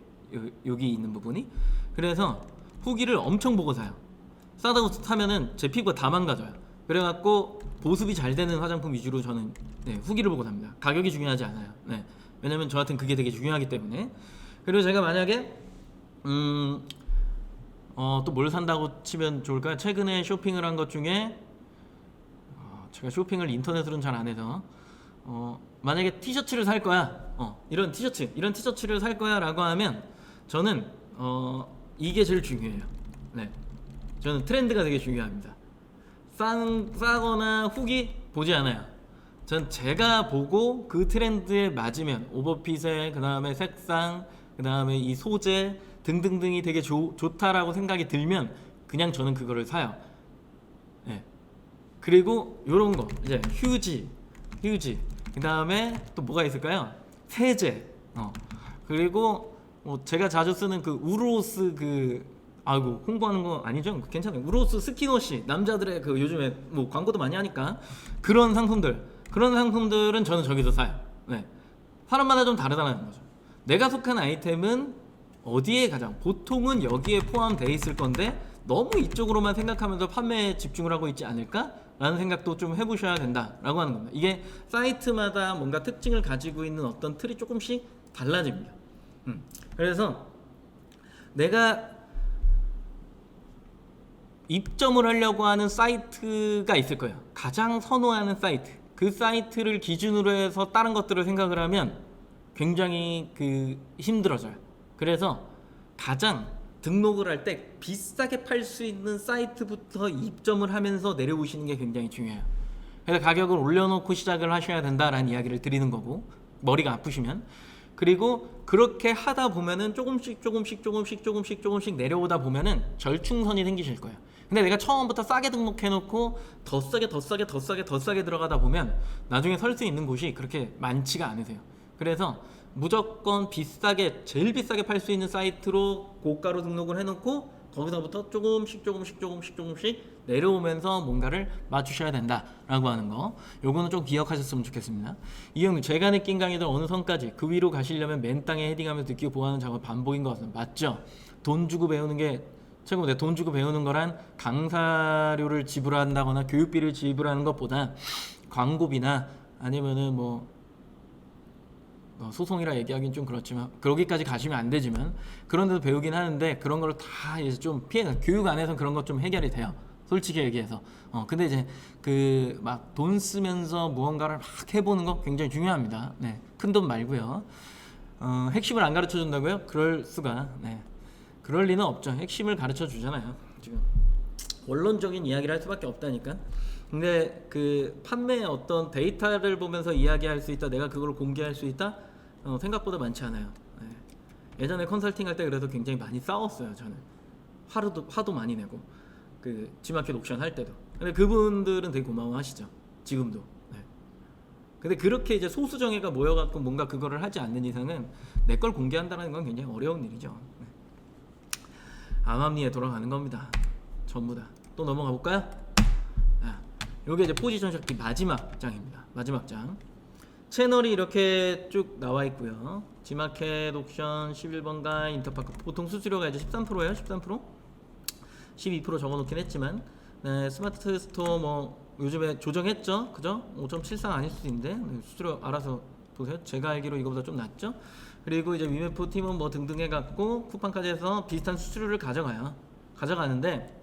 여기 있는 부분이. 그래서 후기를 엄청 보고 사요. 싸다고 사면은 제 피부가 다 망가져요. 그래갖고 보습이 잘 되는 화장품 위주로 저는 후기를 보고 삽니다. 가격이 중요하지 않아요. 왜냐면 저한테는 그게 되게 중요하기 때문에. 그리고 제가 만약에 또 뭘 산다고 치면 좋을까요? 최근에 쇼핑을 한 것 중에 제가 쇼핑을 인터넷으로는 잘 안 해서 만약에 티셔츠를 살 거야, 이런 티셔츠를 살 거야 라고 하면 저는 이게 제일 중요해요. 저는 트렌드가 되게 중요합니다. 싸거나 후기 보지 않아요. 전 제가 보고 그 트렌드에 맞으면 오버핏에, 그 다음에 색상, 그 다음에 이 소재 등등등이 되게 좋다라고 생각이 들면 그냥 저는 그거를 사요. 그리고 요런 거 이제 휴지, 그 다음에 또 뭐가 있을까요? 세제, 그리고 제가 자주 쓰는 그 우로스 아이고 홍보하는 거 아니죠? 괜찮아요. 우로스 스킨워시, 남자들의 그 요즘에 뭐 광고도 많이 하니까 그런 상품들은 저는 저기서 사요. 사람마다 좀 다르다는 거죠. 내가 속한 아이템은 어디에 가장 보통은 여기에 포함되어 있을 건데 너무 이쪽으로만 생각하면서 판매에 집중을 하고 있지 않을까? 라는 생각도 좀 해보셔야 된다라고 하는 겁니다. 이게 사이트마다 뭔가 특징을 가지고 있는 어떤 틀이 조금씩 달라집니다. 그래서 내가 입점을 하려고 하는 사이트가 있을 거예요. 가장 선호하는 사이트. 그 사이트를 기준으로 해서 다른 것들을 생각을 하면 굉장히 힘들어져요. 그래서 가장 등록을 할 때 비싸게 팔 수 있는 사이트부터 입점을 하면서 내려오시는 게 굉장히 중요해요. 그래서 가격을 올려놓고 시작을 하셔야 된다라는 이야기를 드리는 거고, 머리가 아프시면. 그리고 그렇게 하다 보면은 조금씩 내려오다 보면은 절충선이 생기실 거예요. 근데 내가 처음부터 싸게 등록해놓고 더 싸게 들어가다 보면 나중에 설 수 있는 곳이 그렇게 많지가 않으세요. 그래서 무조건 제일 비싸게 팔 수 있는 사이트로 고가로 등록을 해놓고 거기서부터 조금씩 내려오면서 뭔가를 맞추셔야 된다라고 하는 거, 요거는 좀 기억하셨으면 좋겠습니다. 이형 제가 느낀 강의들 어느 선까지 그 위로 가시려면 맨 땅에 헤딩하면서 느끼고 보완하는 작업 반복인 것 같습니다. 맞죠? 돈 주고 배우는 게 최고입니다. 돈 주고 배우는 거란 강사료를 지불한다거나 교육비를 지불하는 것보다 광고비나 아니면은 소송이라 얘기하기는 좀 그렇지만 그러기까지 가시면 안 되지만 그런 데도 배우긴 하는데 그런 걸 다 이제 좀 피해가, 교육 안에서 그런 것 좀 해결이 돼요. 솔직히 얘기해서. 근데 이제 막 돈 쓰면서 무언가를 막 해보는 거 굉장히 중요합니다. 큰 돈 말고요. 핵심을 안 가르쳐 준다고요? 그럴 수가. 그럴 리는 없죠. 핵심을 가르쳐 주잖아요. 지금 원론적인 이야기를 할 수밖에 없다니까. 근데 판매의 어떤 데이터를 보면서 이야기할 수 있다, 내가 그걸 공개할 수 있다, 생각보다 많지 않아요. 예전에 컨설팅 할 때 그래서 굉장히 많이 싸웠어요. 저는 화도 많이 내고 지마켓 옥션 할 때도. 근데 그분들은 되게 고마워하시죠. 지금도. 근데 그렇게 이제 소수 정예가 모여갖고 뭔가 그거를 하지 않는 이상은 내 걸 공개한다는 건 굉장히 어려운 일이죠. 암암리에 돌아가는 겁니다. 전부 다. 또 넘어가 볼까요? 요게 이제 포지션 잡기 마지막 장입니다. 마지막 장. 채널이 이렇게 쭉 나와 있고요. 지마켓 옥션 11번가 인터파크, 보통 수수료가 이제 13%예요. 13%? 12% 적어놓긴 했지만, 스마트 스토어 요즘에 조정했죠. 그죠? 5.73 아닐 수도 있는데 수수료 알아서 보세요. 제가 알기로 이거보다 좀 낮죠. 그리고 이제 위메프 팀은 등등 해갖고 쿠팡까지 해서 비슷한 수수료를 가져가는데,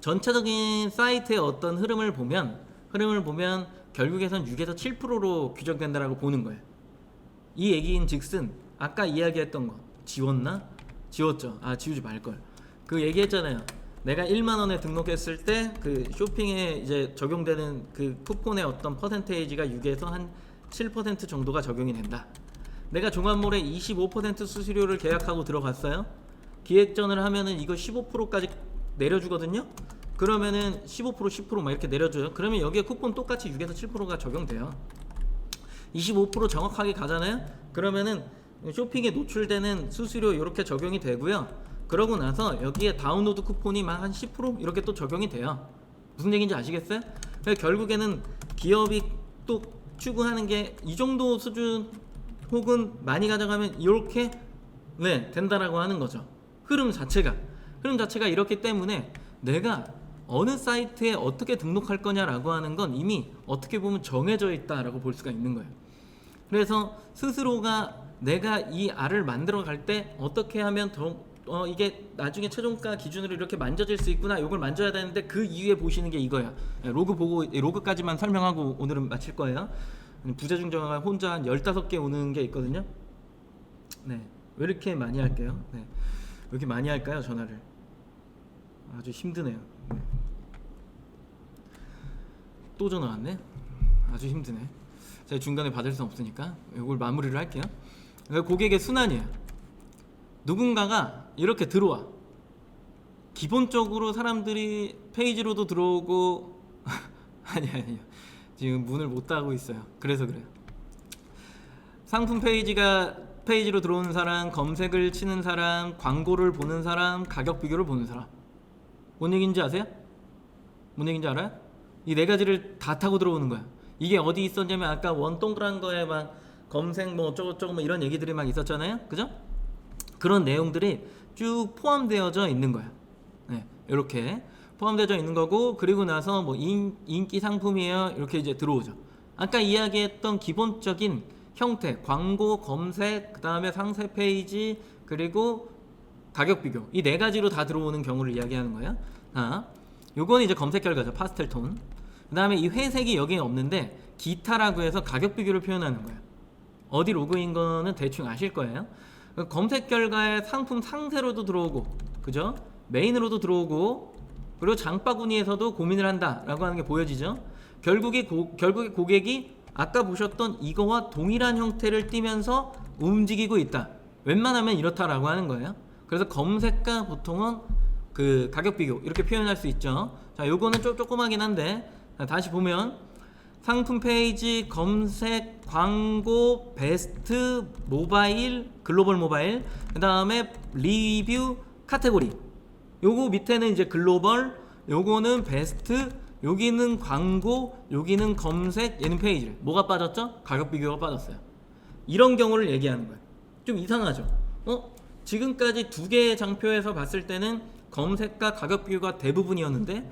전체적인 사이트의 어떤 흐름을 보면 결국에선 6에서 7%로 규정된다라고 보는 거예요. 이 얘기인 즉슨 아까 이야기했던 거 지웠나? 지웠죠. 지우지 말걸. 그 얘기했잖아요. 내가 1만원에 등록했을 때 쇼핑에 이제 적용되는 쿠폰의 어떤 퍼센테이지가 6에서 한 7% 정도가 적용이 된다. 내가 종합몰에 25% 수수료를 계약하고 들어갔어요. 기획전을 하면은 이거 15%까지 내려주거든요. 그러면은 15% 10% 막 이렇게 내려줘요. 그러면 여기에 쿠폰 똑같이 6에서 7%가 적용돼요. 25% 정확하게 가잖아요. 그러면은 쇼핑에 노출되는 수수료 이렇게 적용이 되고요. 그러고 나서 여기에 다운로드 쿠폰이 막 한 10% 이렇게 또 적용이 돼요. 무슨 얘기인지 아시겠어요? 결국에는 기업이 또 추구하는 게 이 정도 수준 혹은 많이 가져가면 이렇게 네, 된다라고 하는 거죠. 흐름 자체가 이렇기 때문에 내가 어느 사이트에 어떻게 등록할 거냐라고 하는 건 이미 어떻게 보면 정해져 있다라고 볼 수가 있는 거예요. 그래서 스스로가 내가 이 알을 만들어 갈 때 어떻게 하면 이게 나중에 최종가 기준으로 이렇게 만져질 수 있구나, 이걸 만져야 되는데 그 이후에 보시는 게 이거야. 로그 보고 로그까지만 설명하고 오늘은 마칠 거예요. 부재중 전화가 혼자 한 15개 오는 게 있거든요. 네, 왜 이렇게 많이 할게요? 네, 왜 이렇게 많이 할까요? 전화를 아주 힘드네요. 네. 또 전화 왔네. 아주 힘드네. 제가 중간에 받을 수 없으니까 이걸 마무리를 할게요. 고객의 순환이에요. 누군가가 이렇게 들어와. 기본적으로 사람들이 페이지로도 들어오고 아니요. 지금 문을 못 닫고 있어요. 그래서 그래요. 상품 페이지로 들어오는 사람, 검색을 치는 사람, 광고를 보는 사람, 가격 비교를 보는 사람. 뭔 얘기인지 아세요? 뭔 얘기인지 알아요? 이 네 가지를 다 타고 들어오는 거야. 이게 어디 있었냐면 아까 원 동그란 거에 막 검색 뭐 어쩌고저쩌고 뭐 이런 얘기들이 막 있었잖아요. 그죠? 그런 내용들이 쭉 포함되어져 있는 거야. 네, 이렇게 포함되어져 있는 거고, 그리고 나서 뭐 인기 상품이에요, 이렇게 이제 들어오죠. 아까 이야기했던 기본적인 형태, 광고, 검색, 그 다음에 상세 페이지, 그리고 가격 비교, 이 네 가지로 다 들어오는 경우를 이야기하는 거예요. 요건 이제 검색 결과죠. 파스텔 톤. 그 다음에 이 회색이 여기에 없는데 기타라고 해서 가격 비교를 표현하는 거예요. 어디 로그인 거는 대충 아실 거예요. 검색 결과에 상품 상세로도 들어오고, 그죠? 메인으로도 들어오고, 그리고 장바구니에서도 고민을 한다라고 하는 게 보여지죠. 결국에 고객이 아까 보셨던 이거와 동일한 형태를 띠면서 움직이고 있다. 웬만하면 이렇다라고 하는 거예요. 그래서 검색과 보통은 그 가격 비교 이렇게 표현할 수 있죠. 자, 요거는 조그마긴 한데, 자, 다시 보면 상품 페이지, 검색, 광고, 베스트, 모바일, 글로벌 모바일, 그 다음에 리뷰, 카테고리. 요거 밑에는 이제 글로벌, 요거는 베스트, 여기는 광고, 여기는 검색, 얘는 페이지. 뭐가 빠졌죠? 가격 비교가 빠졌어요. 이런 경우를 얘기하는 거예요. 좀 이상하죠? 지금까지 두 개의 장표에서 봤을 때는 검색과 가격 비교가 대부분이었는데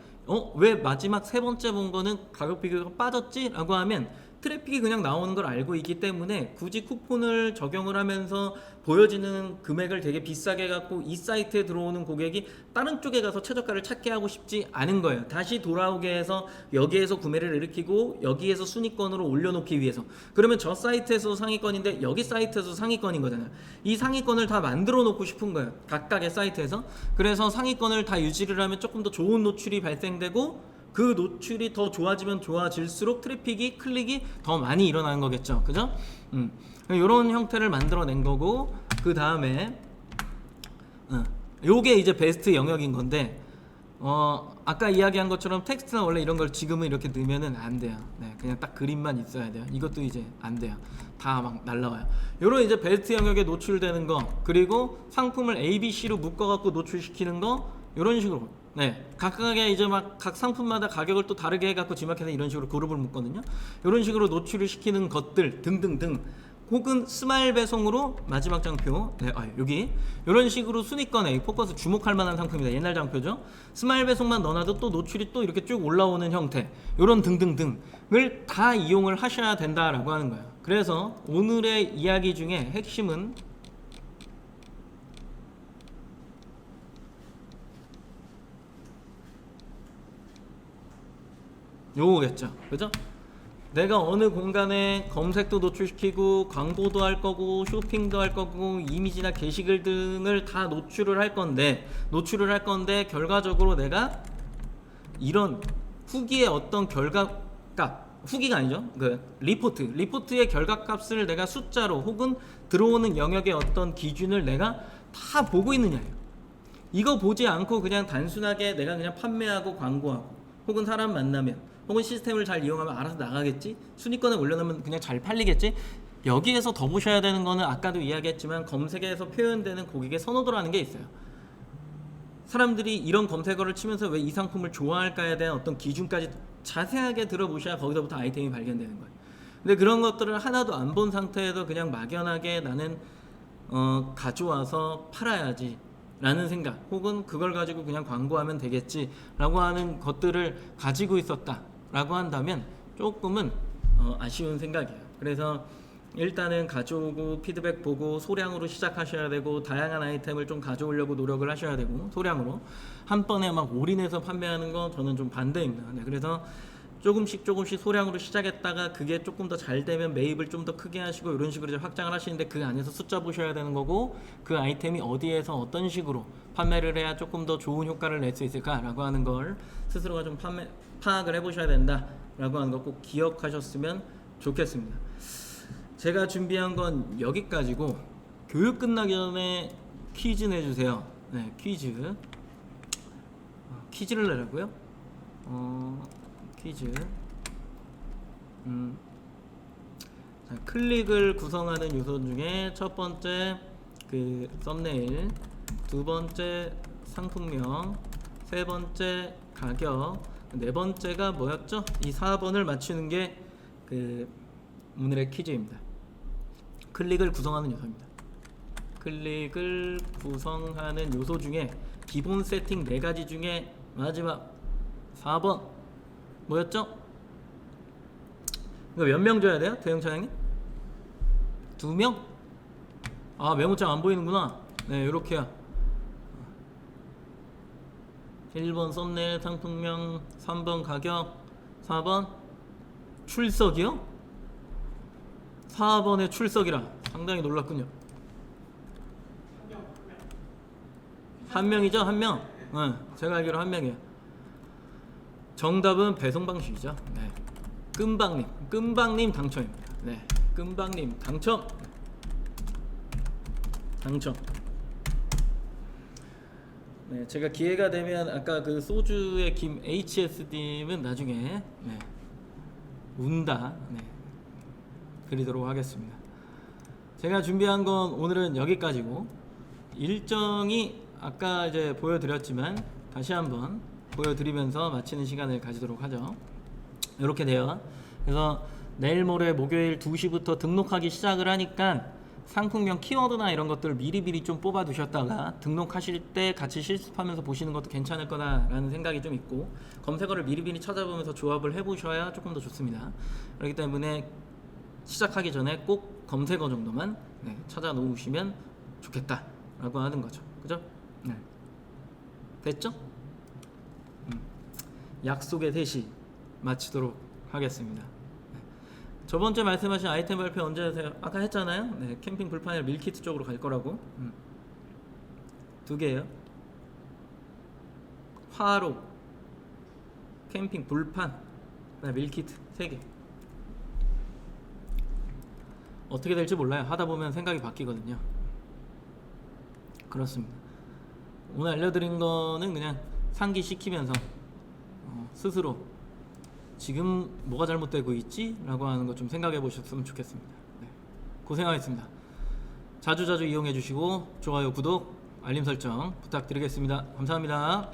왜 마지막 세 번째 본 거는 가격 비교가 빠졌지? 라고 하면 트래픽이 그냥 나오는 걸 알고 있기 때문에 굳이 쿠폰을 적용을 하면서 보여지는 금액을 되게 비싸게 갖고 이 사이트에 들어오는 고객이 다른 쪽에 가서 최저가를 찾게 하고 싶지 않은 거예요. 다시 돌아오게 해서 여기에서 구매를 일으키고 여기에서 순위권으로 올려놓기 위해서. 그러면 저 사이트에서 상위권인데 여기 사이트에서 상위권인 거잖아요. 이 상위권을 다 만들어 놓고 싶은 거예요. 각각의 사이트에서. 그래서 상위권을 다 유지를 하면 조금 더 좋은 노출이 발생되고, 그 노출이 더 좋아지면 좋아질수록 트래픽이, 클릭이 더 많이 일어나는 거겠죠. 그죠? 이런 형태를 만들어낸 거고, 그 다음에 요게 이제 베스트 영역인 건데, 아까 이야기한 것처럼 텍스트나 원래 이런 걸 지금은 이렇게 넣으면은 안 돼요. 네, 그냥 딱 그림만 있어야 돼요. 이것도 이제 안 돼요. 다 막 날라와요. 요런 이제 베스트 영역에 노출되는 거, 그리고 상품을 A, B, C로 묶어갖고 노출시키는 거, 요런 식으로. 네, 각각의 이제 막 각 상품마다 가격을 또 다르게 해갖고 지마켓에 이런 식으로 그룹을 묶거든요. 이런 식으로 노출을 시키는 것들 등등등, 혹은 스마일 배송으로 마지막 장표, 네, 여기 이런 식으로 순위권에 포커스 주목할 만한 상품이다. 옛날 장표죠. 스마일 배송만 넣어놔도 또 노출이 또 이렇게 쭉 올라오는 형태, 이런 등등등을 다 이용을 하셔야 된다라고 하는 거예요. 그래서 오늘의 이야기 중에 핵심은 요거겠죠. 그죠? 내가 어느 공간에 검색도 노출시키고 광고도 할 거고 쇼핑도 할 거고 이미지나 게시글 등을 다 노출을 할 건데 결과적으로 내가 이런 후기의 어떤 결과값, 후기가 아니죠. 그 리포트의 결과값을 내가 숫자로 혹은 들어오는 영역의 어떤 기준을 내가 다 보고 있느냐예요. 이거 보지 않고 그냥 단순하게 내가 그냥 판매하고 광고하고 혹은 사람 만나면 혹은 시스템을 잘 이용하면 알아서 나가겠지, 순위권에 올려놓으면 그냥 잘 팔리겠지. 여기에서 더 보셔야 되는 거는 아까도 이야기했지만 검색에서 표현되는 고객의 선호도라는 게 있어요. 사람들이 이런 검색어를 치면서 왜 이 상품을 좋아할까에 대한 어떤 기준까지 자세하게 들어보셔야 거기서부터 아이템이 발견되는 거예요. 근데 그런 것들을 하나도 안 본 상태에서 그냥 막연하게 나는 가져와서 팔아야지 라는 생각, 혹은 그걸 가지고 그냥 광고하면 되겠지 라고 하는 것들을 가지고 있었다 라고 한다면 조금은 아쉬운 생각이에요. 그래서 일단은 가져오고 피드백 보고 소량으로 시작하셔야 되고, 다양한 아이템을 좀 가져오려고 노력을 하셔야 되고, 소량으로 한 번에 막 올인해서 판매하는 건 저는 좀 반대입니다. 네, 그래서 조금씩 소량으로 시작했다가 그게 조금 더 잘 되면 매입을 좀 더 크게 하시고 이런 식으로 이제 확장을 하시는데, 그 안에서 숫자 보셔야 되는 거고, 그 아이템이 어디에서 어떤 식으로 판매를 해야 조금 더 좋은 효과를 낼 수 있을까라고 하는 걸 스스로가 좀 파악을 해보셔야 된다라고 하는 거 꼭 기억하셨으면 좋겠습니다. 제가 준비한 건 여기까지고, 교육 끝나기 전에 퀴즈 내주세요. 네, 퀴즈를 내라고요? 퀴즈. 자, 클릭을 구성하는 요소 중에 첫 번째 그 썸네일, 두 번째 상품명, 세 번째 가격, 네 번째가 뭐였죠? 이 4번을 맞추는 게 그 오늘의 퀴즈입니다. 클릭을 구성하는 요소입니다. 클릭을 구성하는 요소 중에 기본 세팅 4가지 중에 마지막 4번 뭐였죠? 이거 몇 명 줘야 돼요? 대형 차장님? 2명? 아, 메모장 안 보이는구나. 네, 요렇게요. 1번 썸네일 상품명, 3번 가격, 4번 출석이요? 4번의 출석이라 상당히 놀랐군요. 한 명이죠? 한 명? 네, 제가 알기로 한 명이에요. 정답은 배송 방식이죠. 네. 끔방님 당첨입니다. 네, 끔방님 당첨. 네, 제가 기회가 되면 아까 그 소주의 김 HS님은 나중에 네, 운다 네, 그리도록 하겠습니다. 제가 준비한 건 오늘은 여기까지고, 일정이 아까 이제 보여드렸지만 다시 한번 보여드리면서 마치는 시간을 가지도록 하죠. 이렇게 돼요. 그래서 내일 모레 목요일 2시부터 등록하기 시작을 하니까 상품명 키워드나 이런 것들 미리미리 좀 뽑아 두셨다가 등록하실 때 같이 실습하면서 보시는 것도 괜찮을 거다라는 생각이 좀 있고, 검색어를 미리미리 찾아보면서 조합을 해보셔야 조금 더 좋습니다. 그렇기 때문에 시작하기 전에 꼭 검색어 정도만 찾아 놓으시면 좋겠다라고 하는 거죠. 그죠? 네. 됐죠? 약속의 3시 마치도록 하겠습니다. 저번주에 말씀하신 아이템 발표 언제 하세요? 아까 했잖아요. 네, 캠핑 불판이랑 밀키트 쪽으로 갈 거라고. 2개예요. 화로, 캠핑 불판, 밀키트 3개. 어떻게 될지 몰라요. 하다 보면 생각이 바뀌거든요. 그렇습니다. 오늘 알려드린 거는 그냥 상기시키면서 스스로 지금 뭐가 잘못되고 있지? 라고 하는 거 좀 생각해 보셨으면 좋겠습니다. 네. 고생하셨습니다. 자주 이용해 주시고 좋아요, 구독, 알림 설정 부탁드리겠습니다. 감사합니다.